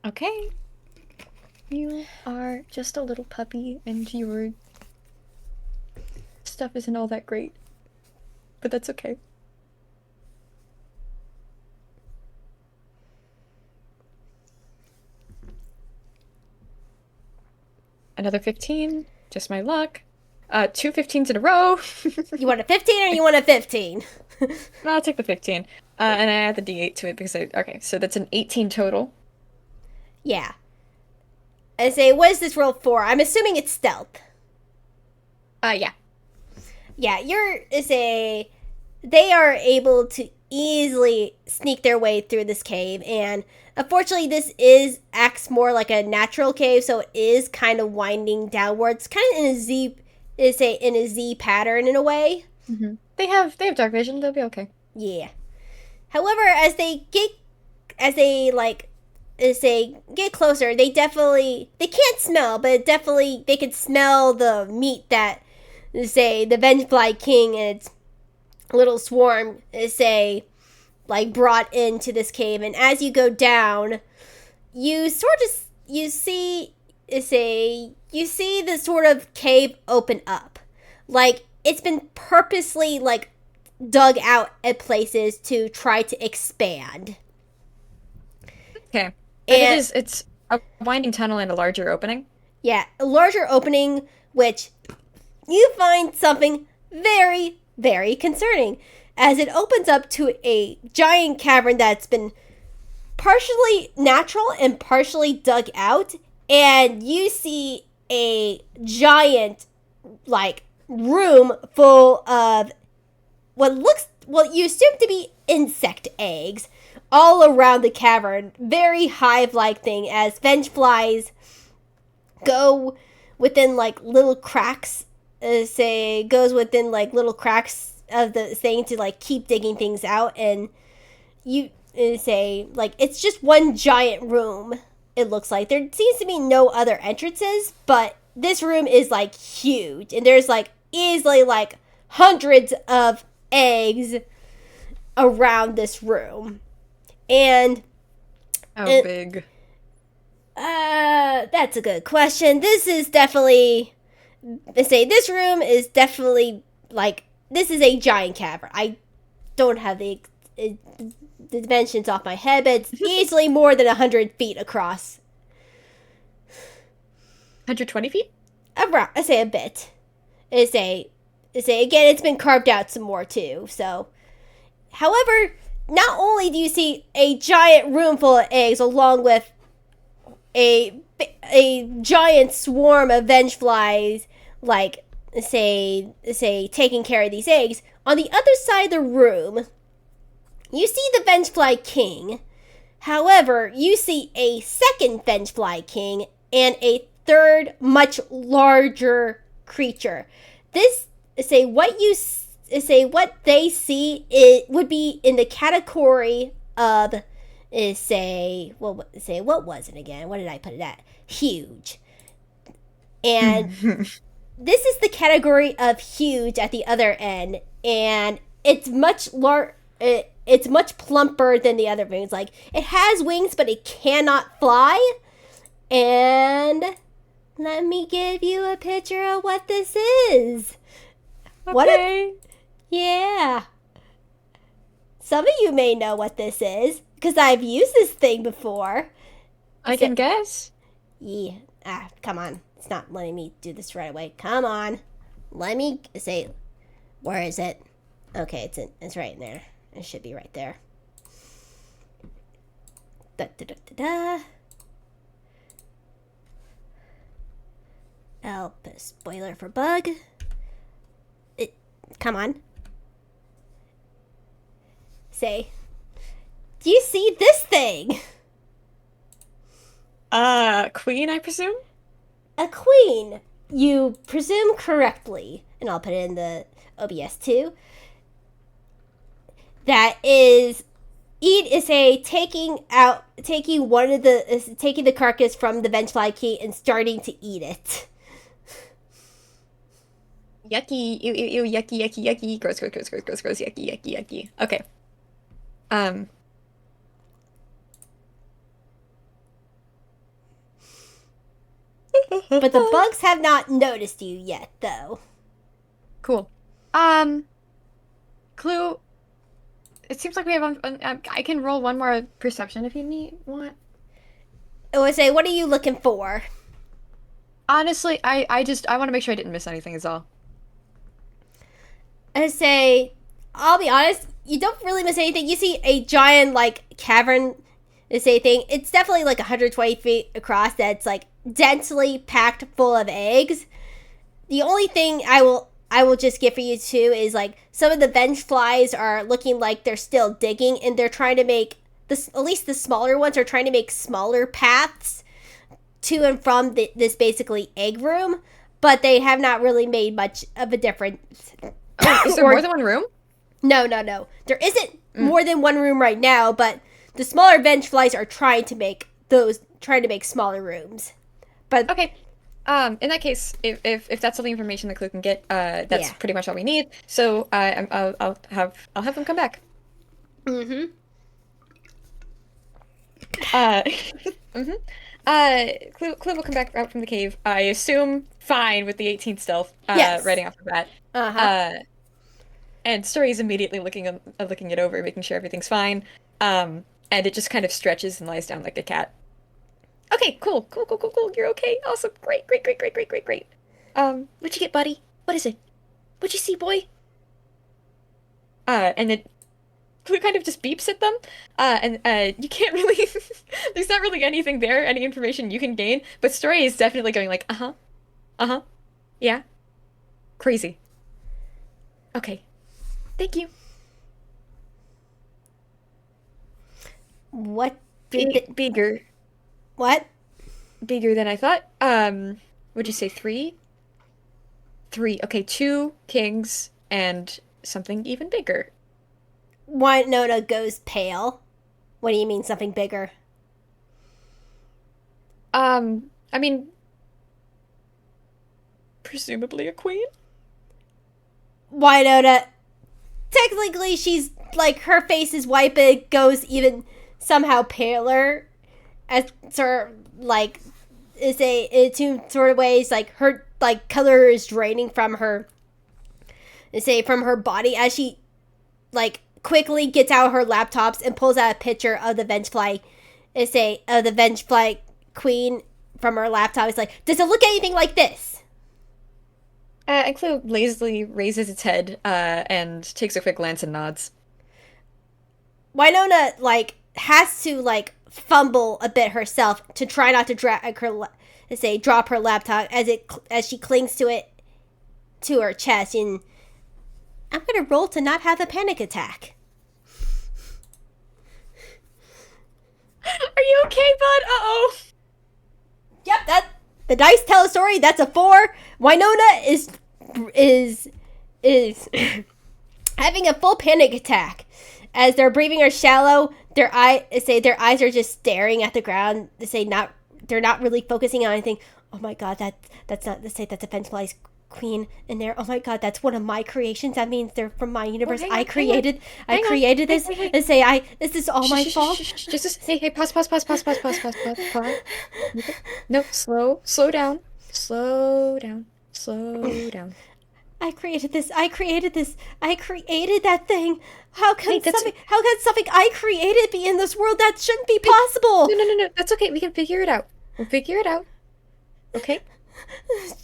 [SPEAKER 2] Okay. You are just a little puppy, and your stuff isn't all that great. But that's okay. Another 15. Just my luck. 2 15s in a row.
[SPEAKER 1] You want a 15 or you want a 15?
[SPEAKER 2] I'll take the 15. And I add the D8 to it because okay, so that's an 18 total.
[SPEAKER 1] Yeah. What is this roll for? I'm assuming it's stealth.
[SPEAKER 2] Yeah.
[SPEAKER 1] Yeah, they are able to easily sneak their way through this cave, and unfortunately this acts more like a natural cave, so it is kind of winding downwards, kind of in a Z pattern in a way.
[SPEAKER 2] Mm-hmm. They have dark vision, they'll be okay.
[SPEAKER 1] Yeah. However, as they get closer, they can't smell, but definitely they can smell the meat that say the Vengefly King and its little swarm brought into this cave. And as you go down, you see the sort of cave open up, like it's been purposely dug out at places to try to expand.
[SPEAKER 3] Okay. But it's a winding tunnel and a larger opening.
[SPEAKER 1] Yeah, a larger opening, which you find something very, very concerning, as it opens up to a giant cavern that's been partially natural and partially dug out, and you see a giant, room full of what you assume to be insect eggs all around the cavern. Very hive-like thing, as Vengeflies go within little cracks, little cracks of the thing to keep digging things out, and you it's just one giant room. It looks like there seems to be no other entrances, but this room is huge, and there's easily hundreds of eggs around this room. And
[SPEAKER 2] how big?
[SPEAKER 1] That's a good question. This is definitely, this room is definitely this is a giant cavern. I don't have the dimensions off my head, but it's easily more than 100 feet across.
[SPEAKER 2] 120 feet?
[SPEAKER 1] Around, I say a bit. Again, it's been carved out some more too. So, however, not only do you see a giant room full of eggs, along with a giant swarm of Vengeflies, taking care of these eggs. On the other side of the room, you see the Vengefly King. However, you see a second Vengefly King and a third, much larger creature. What they see, it would be in the category of what was it again? What did I put it at? Huge. And this is the category of huge at the other end, and it's much it's much plumper than the other wings. It has wings, but it cannot fly. And let me give you a picture of what this is.
[SPEAKER 2] Okay.
[SPEAKER 1] Yeah. Some of you may know what this is, because I've used this thing before.
[SPEAKER 2] I can guess.
[SPEAKER 1] Yeah. Come on. It's not letting me do this right away. Come on. Let me say, where is it? Okay, it's right in there. It should be right there. I'll put a spoiler for bug. Come on. Do you see this thing?
[SPEAKER 2] Queen, I presume?
[SPEAKER 1] A queen. You presume correctly. And I'll put it in the OBS too. That is taking the carcass from the Vengefly King and starting to eat it.
[SPEAKER 2] Yucky, ew, ew, ew, yucky, yucky, yucky, gross, gross, gross, gross, gross, gross, yucky, yucky, yucky. Okay.
[SPEAKER 1] But the bugs have not noticed you yet, though.
[SPEAKER 2] Cool. Clue. It seems like we have. I can roll one more perception if you want.
[SPEAKER 1] I would say, what are you looking for?
[SPEAKER 2] Honestly, I want to make sure I didn't miss anything. Is all.
[SPEAKER 1] I say, I'll be honest. You don't really miss anything. You see a giant cavern. Thing. It's definitely 120 feet across. That's densely packed full of eggs. The only thing I will just give for you too is some of the Vengeflies are looking like they're still digging, and they're trying to make this, at least the smaller ones are trying to make smaller paths to and from this basically egg room, but they have not really made much of a difference.
[SPEAKER 2] Is there more than one room?
[SPEAKER 1] No. There isn't more than one room right now, but the smaller Vengeflies are trying to make smaller rooms. But
[SPEAKER 2] Okay. In that case, if that's all the information that Clue can get, that's
[SPEAKER 1] Yeah.
[SPEAKER 2] pretty much all we need. So I'll have them come back.
[SPEAKER 1] mm-hmm.
[SPEAKER 2] Uh, mhm. Clue will come back out from the cave. I assume fine with the 18th stealth.
[SPEAKER 1] Yes.
[SPEAKER 2] Writing off of that.
[SPEAKER 1] Uh-huh.
[SPEAKER 2] And Story is immediately looking it over, making sure everything's fine. And it just kind of stretches and lies down like a cat. Okay, cool. You're okay. Awesome. Great. What'd you get, buddy? What is it? What'd you see, boy? And then Clue kind of just beeps at them. And you can't really there's not really anything there, any information you can gain, but Story is definitely going like, uh-huh. Uh-huh. Yeah. Crazy. Okay. Thank you.
[SPEAKER 1] What did
[SPEAKER 2] Bigger.
[SPEAKER 1] what?
[SPEAKER 2] Bigger than I thought. Would you say three? Three. Okay, two kings and something even bigger.
[SPEAKER 1] Winona goes pale. What do you mean something bigger?
[SPEAKER 2] I mean, presumably a queen?
[SPEAKER 1] Winona, technically she's like, her face is white, but it goes even somehow paler, as sort of like, is a in two sort of ways, like her like color is draining from her, from her body, as she like quickly gets out her laptops and pulls out a picture of the Vengefly, of the Vengefly queen from her laptop. It's like, does it look anything like this?
[SPEAKER 2] And Clue lazily raises its head, and takes a quick glance and nods.
[SPEAKER 1] Winona like has to like fumble a bit herself to try not to drop her laptop as she clings to it to her chest, and I'm gonna roll to not have a panic attack.
[SPEAKER 2] Are you okay, bud? Uh-oh.
[SPEAKER 1] Yep, that the dice tell a story. That's a 4. Winona is having a full panic attack as their breathing are shallow. Their eyes are just staring at the ground. They're not really focusing on anything. Oh my god, that's not that's a Vengeflies queen in there. Oh my god, that's one of my creations. That means they're from my universe. I created this. This is all my fault.
[SPEAKER 2] Hey, pause. No, slow down.
[SPEAKER 1] I created this. I created that thing. How can something I created be in this world? That shouldn't be possible.
[SPEAKER 2] No. That's okay. We can figure it out. We'll figure it out. Okay?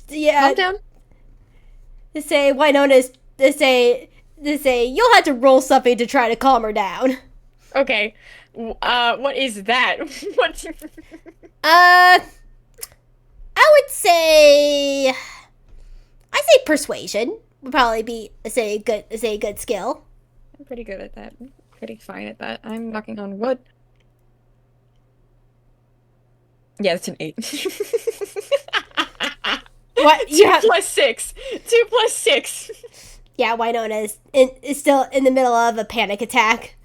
[SPEAKER 1] Yeah.
[SPEAKER 2] Calm down.
[SPEAKER 1] Winona's you'll have to roll something to try to calm her down.
[SPEAKER 2] Okay. What is that? What?
[SPEAKER 1] I would say persuasion would probably be a good skill.
[SPEAKER 2] I'm pretty good at that. I'm pretty fine at that. I'm knocking on wood. Yeah, that's an 8.
[SPEAKER 1] What?
[SPEAKER 2] 2 plus 6. 2 plus 6.
[SPEAKER 1] Yeah, Winona is still in the middle of a panic attack.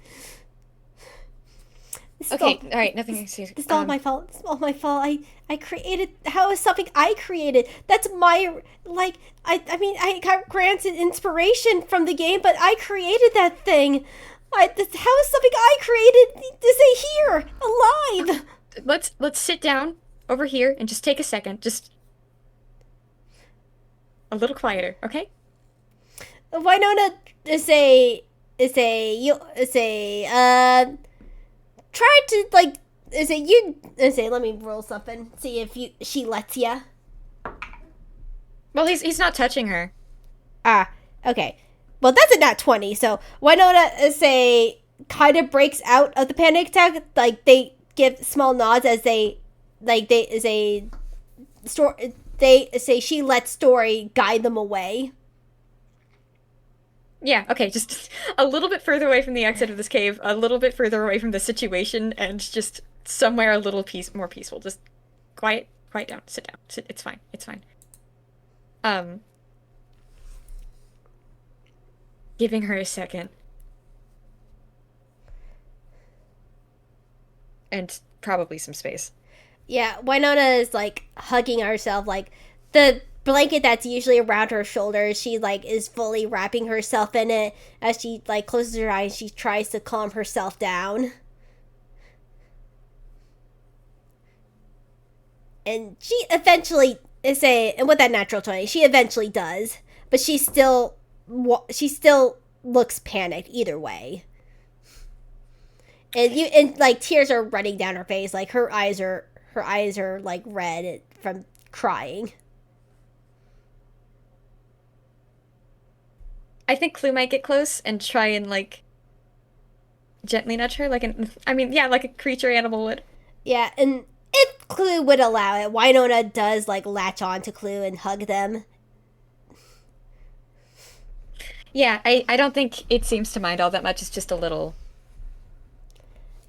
[SPEAKER 2] Okay, all right, nothing.
[SPEAKER 1] It's all my fault. It's all my fault. I created. How is something I created? That's my like. I mean, I got granted inspiration from the game, but I created that thing. How is something I created to stay here alive?
[SPEAKER 2] Let's sit down over here and just take a second. Just a little quieter, okay?
[SPEAKER 1] Winona try to like let me roll something. See if she lets ya.
[SPEAKER 2] Well, he's not touching her.
[SPEAKER 1] Ah, okay. Well, that's a nat 20. So Winona kind of breaks out of the panic attack. Like they give small nods as they say she lets Story guide them away.
[SPEAKER 2] Yeah, okay, just a little bit further away from the exit of this cave, a little bit further away from the situation, and just somewhere a little more peaceful. Just quiet down, sit down. It's fine. Giving her a second. and probably some space.
[SPEAKER 1] Yeah, Winona is like hugging herself, like the blanket that's usually around her shoulders. She like is fully wrapping herself in it as she like closes her eyes. She tries to calm herself down, and she eventually and with that natural 20, she eventually does, but she still looks panicked either way. And like tears are running down her face, like her eyes are like red from crying.
[SPEAKER 2] I think Clue might get close and try and like gently nudge her, I mean, yeah, like a creature animal would.
[SPEAKER 1] Yeah, and if Clue would allow it, Winona does like latch on to Clue and hug them.
[SPEAKER 2] Yeah, I don't think it seems to mind all that much. It's just a little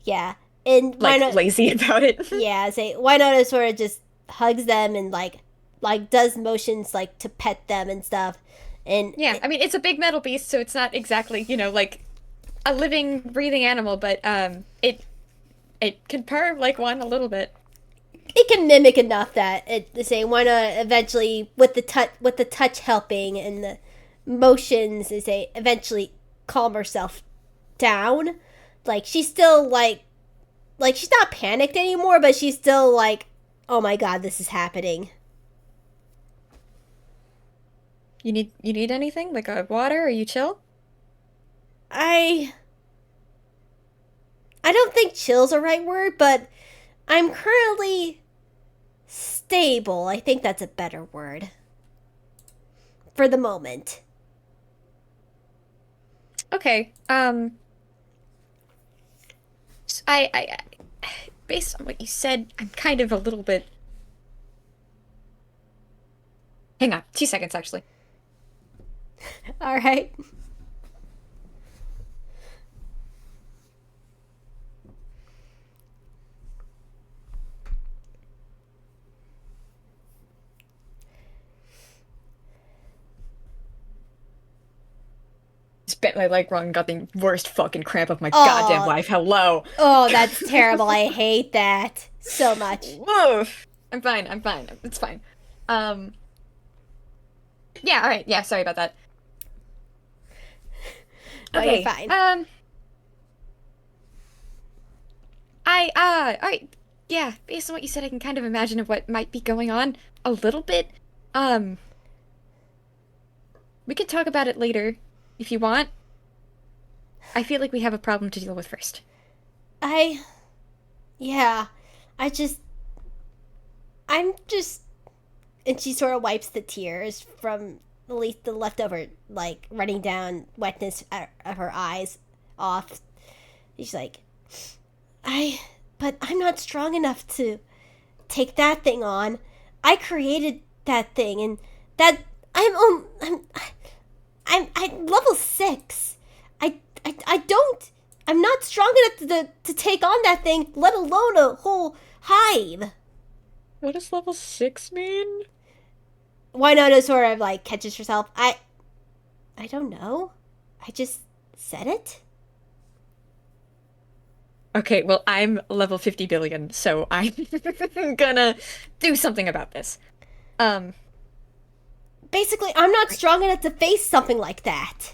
[SPEAKER 1] Yeah, and
[SPEAKER 2] like
[SPEAKER 1] Winona,
[SPEAKER 2] lazy about it.
[SPEAKER 1] yeah, say Winona sort of just hugs them and like does motions like to pet them and stuff. And
[SPEAKER 2] Yeah, I mean, it's a big metal beast, so it's not exactly, like a living, breathing animal, but it can purr like one a little bit.
[SPEAKER 1] it can mimic enough that it say Winona eventually with the touch helping and the motions they say eventually calm herself down. Like she's still like she's not panicked anymore, but she's still like, oh my god, this is happening.
[SPEAKER 2] You need anything? Like a water? Are you chill?
[SPEAKER 1] I I don't think chill's a right word, but I'm currently stable. I think that's a better word for the moment.
[SPEAKER 2] Okay. I based on what you said, I'm kind of a little bit. Hang on, 2 seconds actually.
[SPEAKER 1] All right.
[SPEAKER 2] Bent my leg wrong and got the worst fucking cramp of my
[SPEAKER 1] Oh.
[SPEAKER 2] goddamn life. Hello.
[SPEAKER 1] Oh, that's terrible. I hate that so much.
[SPEAKER 2] Whoa. I'm fine. I'm fine. It's fine. Um. Yeah. All right. Yeah. Sorry about that.
[SPEAKER 1] No, you're
[SPEAKER 2] Okay.
[SPEAKER 1] fine.
[SPEAKER 2] All right. Yeah. Based on what you said, I can kind of imagine of what might be going on a little bit. Um. We can talk about it later, if you want. I feel like we have a problem to deal with first.
[SPEAKER 1] Yeah, I just, I'm just, and she sort of wipes the tears from at least the leftover, like running down wetness of her eyes off. She's like, but I'm not strong enough to take that thing on. I created that thing, and that I'm level 6. I don't. I'm not strong enough to take on that thing, let alone a whole hive.
[SPEAKER 2] What does level 6 mean?
[SPEAKER 1] Winona sort of like catches herself. I don't know. I just said it.
[SPEAKER 2] Okay, well, I'm level 50 billion, so I'm gonna do something about this. Um,
[SPEAKER 1] Basically, I'm not strong enough to face something like that.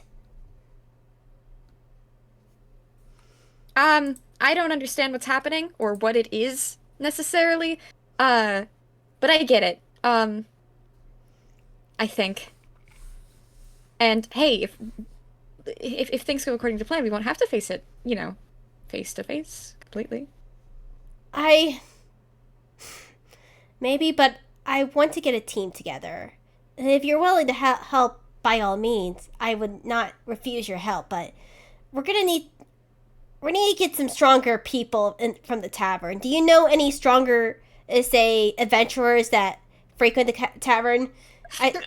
[SPEAKER 2] I don't understand what's happening or what it is necessarily. But I get it. I think. And hey, if things go according to plan, we won't have to face it, face to face completely.
[SPEAKER 1] I maybe, but I want to get a team together. And if you're willing to help, by all means, I would not refuse your help. But we're gonna need we need to get some stronger people from the tavern. Do you know any stronger, say, adventurers that frequent the tavern?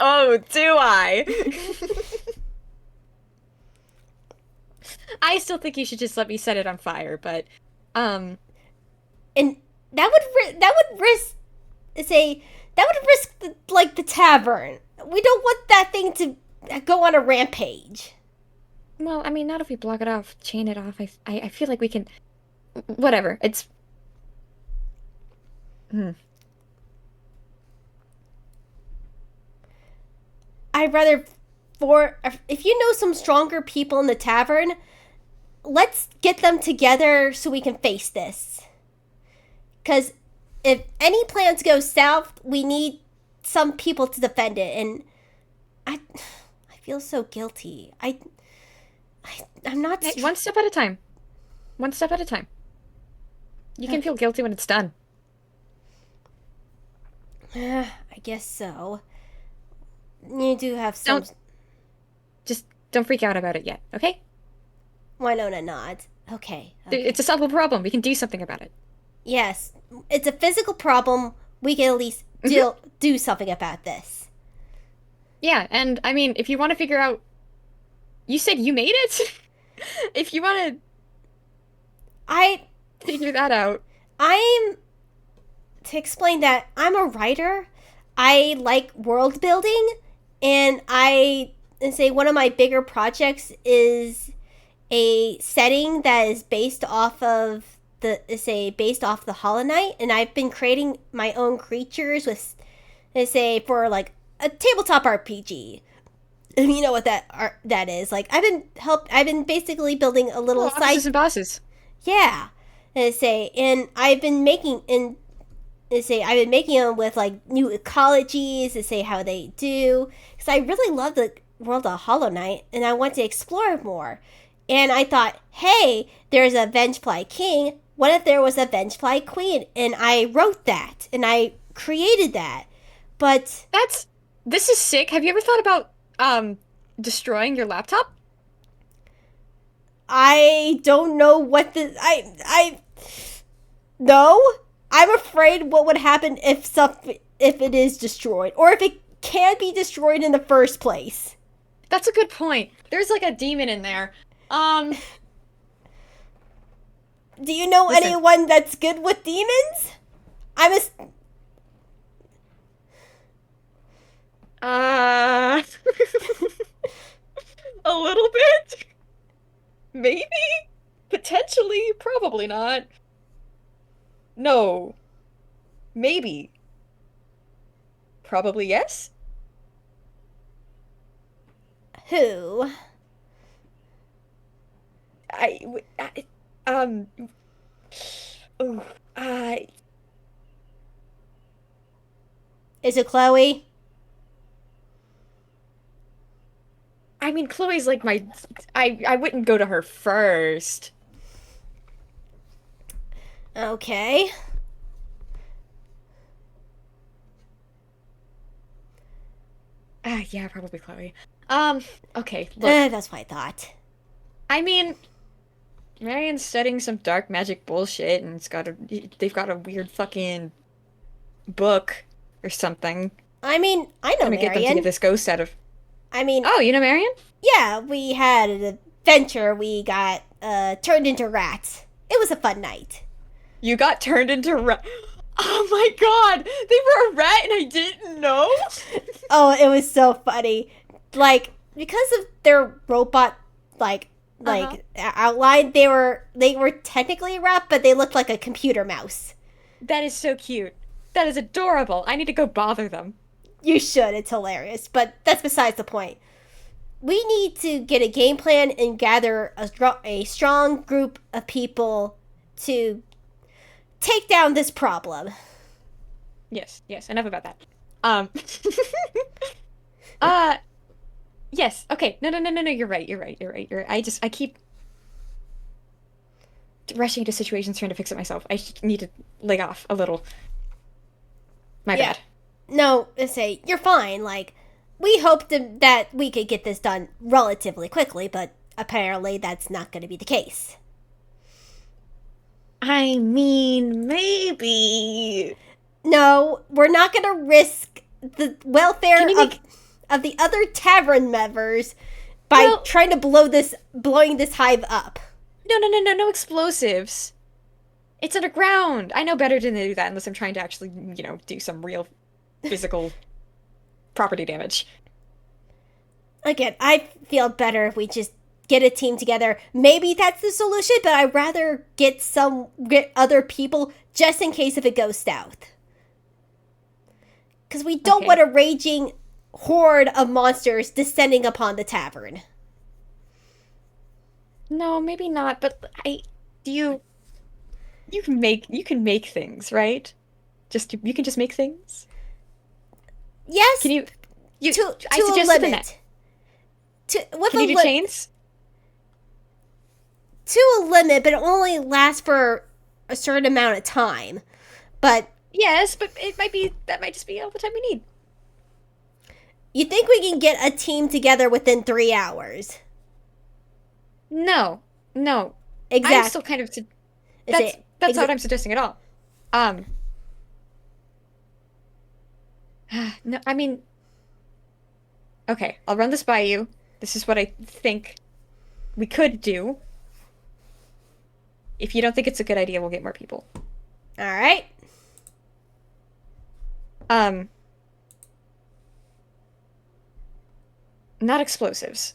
[SPEAKER 2] Oh, do I? I still think you should just let me set it on fire, but
[SPEAKER 1] and that would risk the tavern. We don't want that thing to go on a rampage.
[SPEAKER 2] well, I mean, not if we block it off, chain it off. I feel like we can. Whatever. Hmm.
[SPEAKER 1] I'd rather for if you know some stronger people in the tavern, let's get them together so we can face this. Because if any plans go south, we need some people to defend it, and I feel so guilty. I'm not.
[SPEAKER 2] Hey, one step at a time. One step at a time. You can feel guilty when it's done.
[SPEAKER 1] I guess so. You do have some.
[SPEAKER 2] Just don't freak out about it yet, okay?
[SPEAKER 1] Winona nods. Okay.
[SPEAKER 2] It's a solvable problem. We can do something about it.
[SPEAKER 1] Yes, it's a physical problem. We can at least do something about this.
[SPEAKER 2] Yeah, and I mean, if you want to figure out, you said you made it? If you want
[SPEAKER 1] I
[SPEAKER 2] to figure that out.
[SPEAKER 1] I'm to explain that I'm a writer. I like world building, and I say one of my bigger projects is a setting that is based off of the Hollow Knight, and I've been creating my own creatures with for like a tabletop RPG. And you know what that is. Like I've been basically building a little
[SPEAKER 2] Offices and bosses.
[SPEAKER 1] Yeah. And I've been making them with like new ecologies to say how they do, because I really love the world of Hollow Knight and I want to explore more. And I thought, hey, there's a Vengefly king. What if there was a Vengefly queen? And I wrote that and I created that. But
[SPEAKER 2] this is sick. Have you ever thought about destroying your laptop?
[SPEAKER 1] I don't know what no. I'm afraid what would happen if it is destroyed, or if it can't be destroyed in the first place.
[SPEAKER 2] That's a good point. There's like a demon in there.
[SPEAKER 1] Do you know anyone that's good with demons?
[SPEAKER 2] A little bit? Maybe? Potentially? Probably not. No. Maybe. Probably yes?
[SPEAKER 1] Who?
[SPEAKER 2] Oh,
[SPEAKER 1] Is it Chloe?
[SPEAKER 2] I mean, Chloe's like I wouldn't go to her first.
[SPEAKER 1] Okay.
[SPEAKER 2] Yeah, probably Chloe. Okay, look.
[SPEAKER 1] That's what I thought.
[SPEAKER 2] I mean, Marion's studying some dark magic bullshit, and they've got a weird fucking book or something.
[SPEAKER 1] I mean, I know
[SPEAKER 2] Gonna get them to
[SPEAKER 1] Marion.
[SPEAKER 2] get this ghost out of.
[SPEAKER 1] I mean,
[SPEAKER 2] Oh, you know Marion?
[SPEAKER 1] yeah, we had an adventure. We got turned into rats. It was a fun night.
[SPEAKER 2] You got turned into rat. Oh my god! They were a rat and I didn't know?
[SPEAKER 1] Oh, it was so funny. Like, because of their robot outline, they were technically a rat, but they looked like a computer mouse.
[SPEAKER 2] That is so cute. That is adorable. I need to go bother them.
[SPEAKER 1] You should. It's hilarious, but that's besides the point. We need to get a game plan and gather a strong group of people to take down this problem.
[SPEAKER 2] Yes, enough about that. Yes, okay. No, you're right. I keep rushing into situations trying to fix it myself. I need to lay off a little. My bad.
[SPEAKER 1] No, you're fine. Like, we hoped that we could get this done relatively quickly, but apparently that's not going to be the case.
[SPEAKER 2] I mean, maybe.
[SPEAKER 1] No, we're not going to risk the welfare of the other tavern members by trying to blowing this hive up.
[SPEAKER 2] No explosives. It's underground. I know better than to do that unless I'm trying to actually, do some real physical property damage.
[SPEAKER 1] Again, I feel better if we just get a team together. Maybe that's the solution, but I'd rather get other people just in case if it goes south. because we don't
[SPEAKER 2] Okay.
[SPEAKER 1] want a raging horde of monsters descending upon the tavern.
[SPEAKER 2] No, maybe not, but you can make things, right? You can just make things?
[SPEAKER 1] Yes,
[SPEAKER 2] Can you
[SPEAKER 1] to
[SPEAKER 2] I
[SPEAKER 1] a
[SPEAKER 2] suggested the
[SPEAKER 1] limit.
[SPEAKER 2] net.
[SPEAKER 1] With
[SPEAKER 2] Can
[SPEAKER 1] a
[SPEAKER 2] you do chains?
[SPEAKER 1] to a limit, but it only lasts for a certain amount of time. But
[SPEAKER 2] Yes, but that might just be all the time we need.
[SPEAKER 1] you think we can get a team together within 3 hours?
[SPEAKER 2] No. No. I'm
[SPEAKER 1] Exactly.
[SPEAKER 2] still kind of that's not what I'm suggesting at all. Um no, I mean, okay, I'll run this by you. This is what I think we could do. If you don't think it's a good idea, we'll get more people.
[SPEAKER 1] All right.
[SPEAKER 2] Um, not explosives.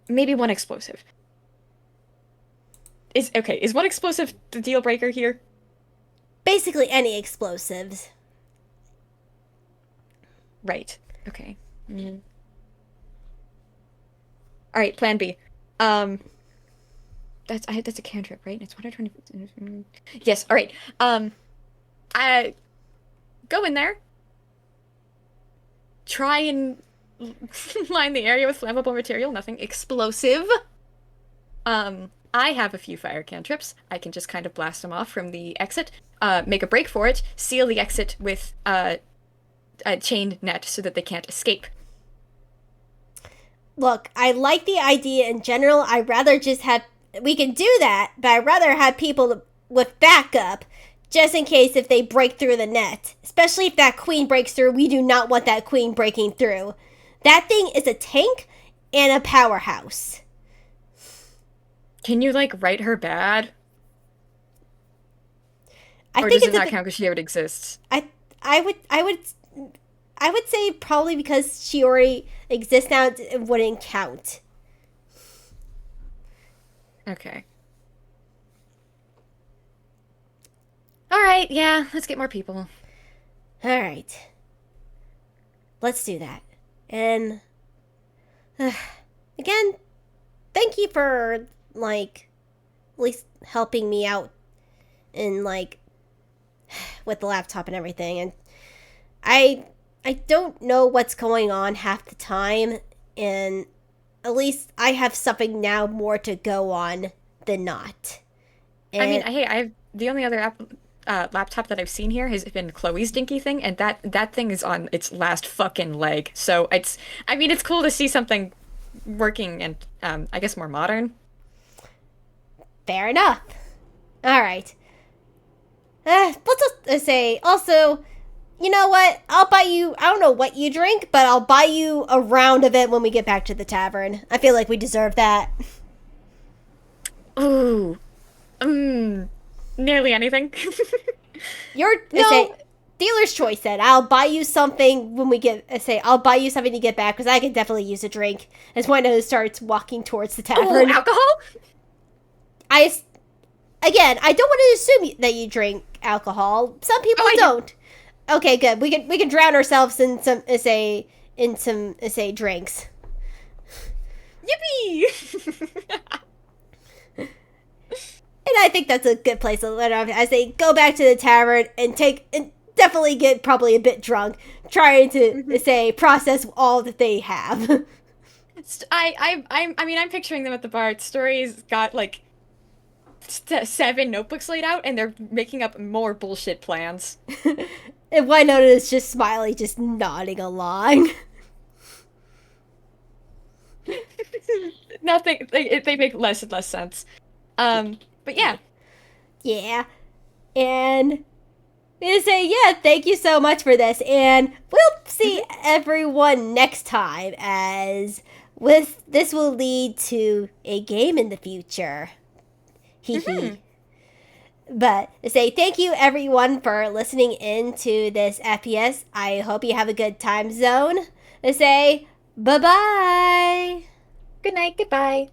[SPEAKER 2] Maybe one explosive. Is one explosive the deal breaker here?
[SPEAKER 1] Basically, any explosives.
[SPEAKER 2] Right. Okay. Mm. All right, plan B. That's a cantrip, right? It's 120. Yes, all right. I go in there. Try and line the area with flammable material, nothing explosive. I have a few fire cantrips. I can just kind of blast them off from the exit, make a break for it, seal the exit with a chain net so that they can't escape.
[SPEAKER 1] Look, I like the idea in general. I'd rather just have. We can do that, but I'd rather have people with backup just in case if they break through the net. Especially if that queen breaks through. We do not want that queen breaking through. That thing is a tank and a powerhouse.
[SPEAKER 2] Can you, like, write her bad?
[SPEAKER 1] I
[SPEAKER 2] Or
[SPEAKER 1] think
[SPEAKER 2] does
[SPEAKER 1] it's
[SPEAKER 2] it not count because she already exists?
[SPEAKER 1] I would say probably because she already exists now, it wouldn't count.
[SPEAKER 2] Okay. All right, yeah, let's get more people.
[SPEAKER 1] All right. Let's do that. And again, thank you for like at least helping me out in like with the laptop and everything. And I don't know what's going on half the time, and at least I have something now more to go on than not. And
[SPEAKER 2] I mean, hey, I have the only other laptop that I've seen here has been Chloe's dinky thing, and that thing is on its last fucking leg. So I mean, it's cool to see something working and I guess more modern.
[SPEAKER 1] fair enough. All right. Let's just say also, you know what? I'll buy you. I don't know what you drink, but I'll buy you a round of it when we get back to the tavern. I feel like we deserve that.
[SPEAKER 2] Ooh, nearly anything.
[SPEAKER 1] Say, dealer's choice. Then I'll buy you something when we get. I'll buy you something to get back because I could definitely use a drink. As Winona starts walking towards the tavern.
[SPEAKER 2] Ooh, alcohol?
[SPEAKER 1] Again, I don't want to assume that you drink alcohol. Some people don't. Okay, good. We can drown ourselves in some drinks.
[SPEAKER 2] Yippee!
[SPEAKER 1] And I think that's a good place to let off. I say go back to the tavern and definitely get probably a bit drunk, trying to process all that they have.
[SPEAKER 2] I mean, I'm picturing them at the bar. Story's got like 7 notebooks laid out, and they're making up more bullshit plans.
[SPEAKER 1] And Winona is just smiling, just nodding along.
[SPEAKER 2] Nothing. They make less and less sense. But yeah.
[SPEAKER 1] Yeah. And we say, yeah, thank you so much for this. And we'll see everyone next time, as this will lead to a game in the future. Hee hee. But say thank you everyone for listening in to this FPS. I hope you have a good time zone. Say bye-bye.
[SPEAKER 3] Good night, goodbye.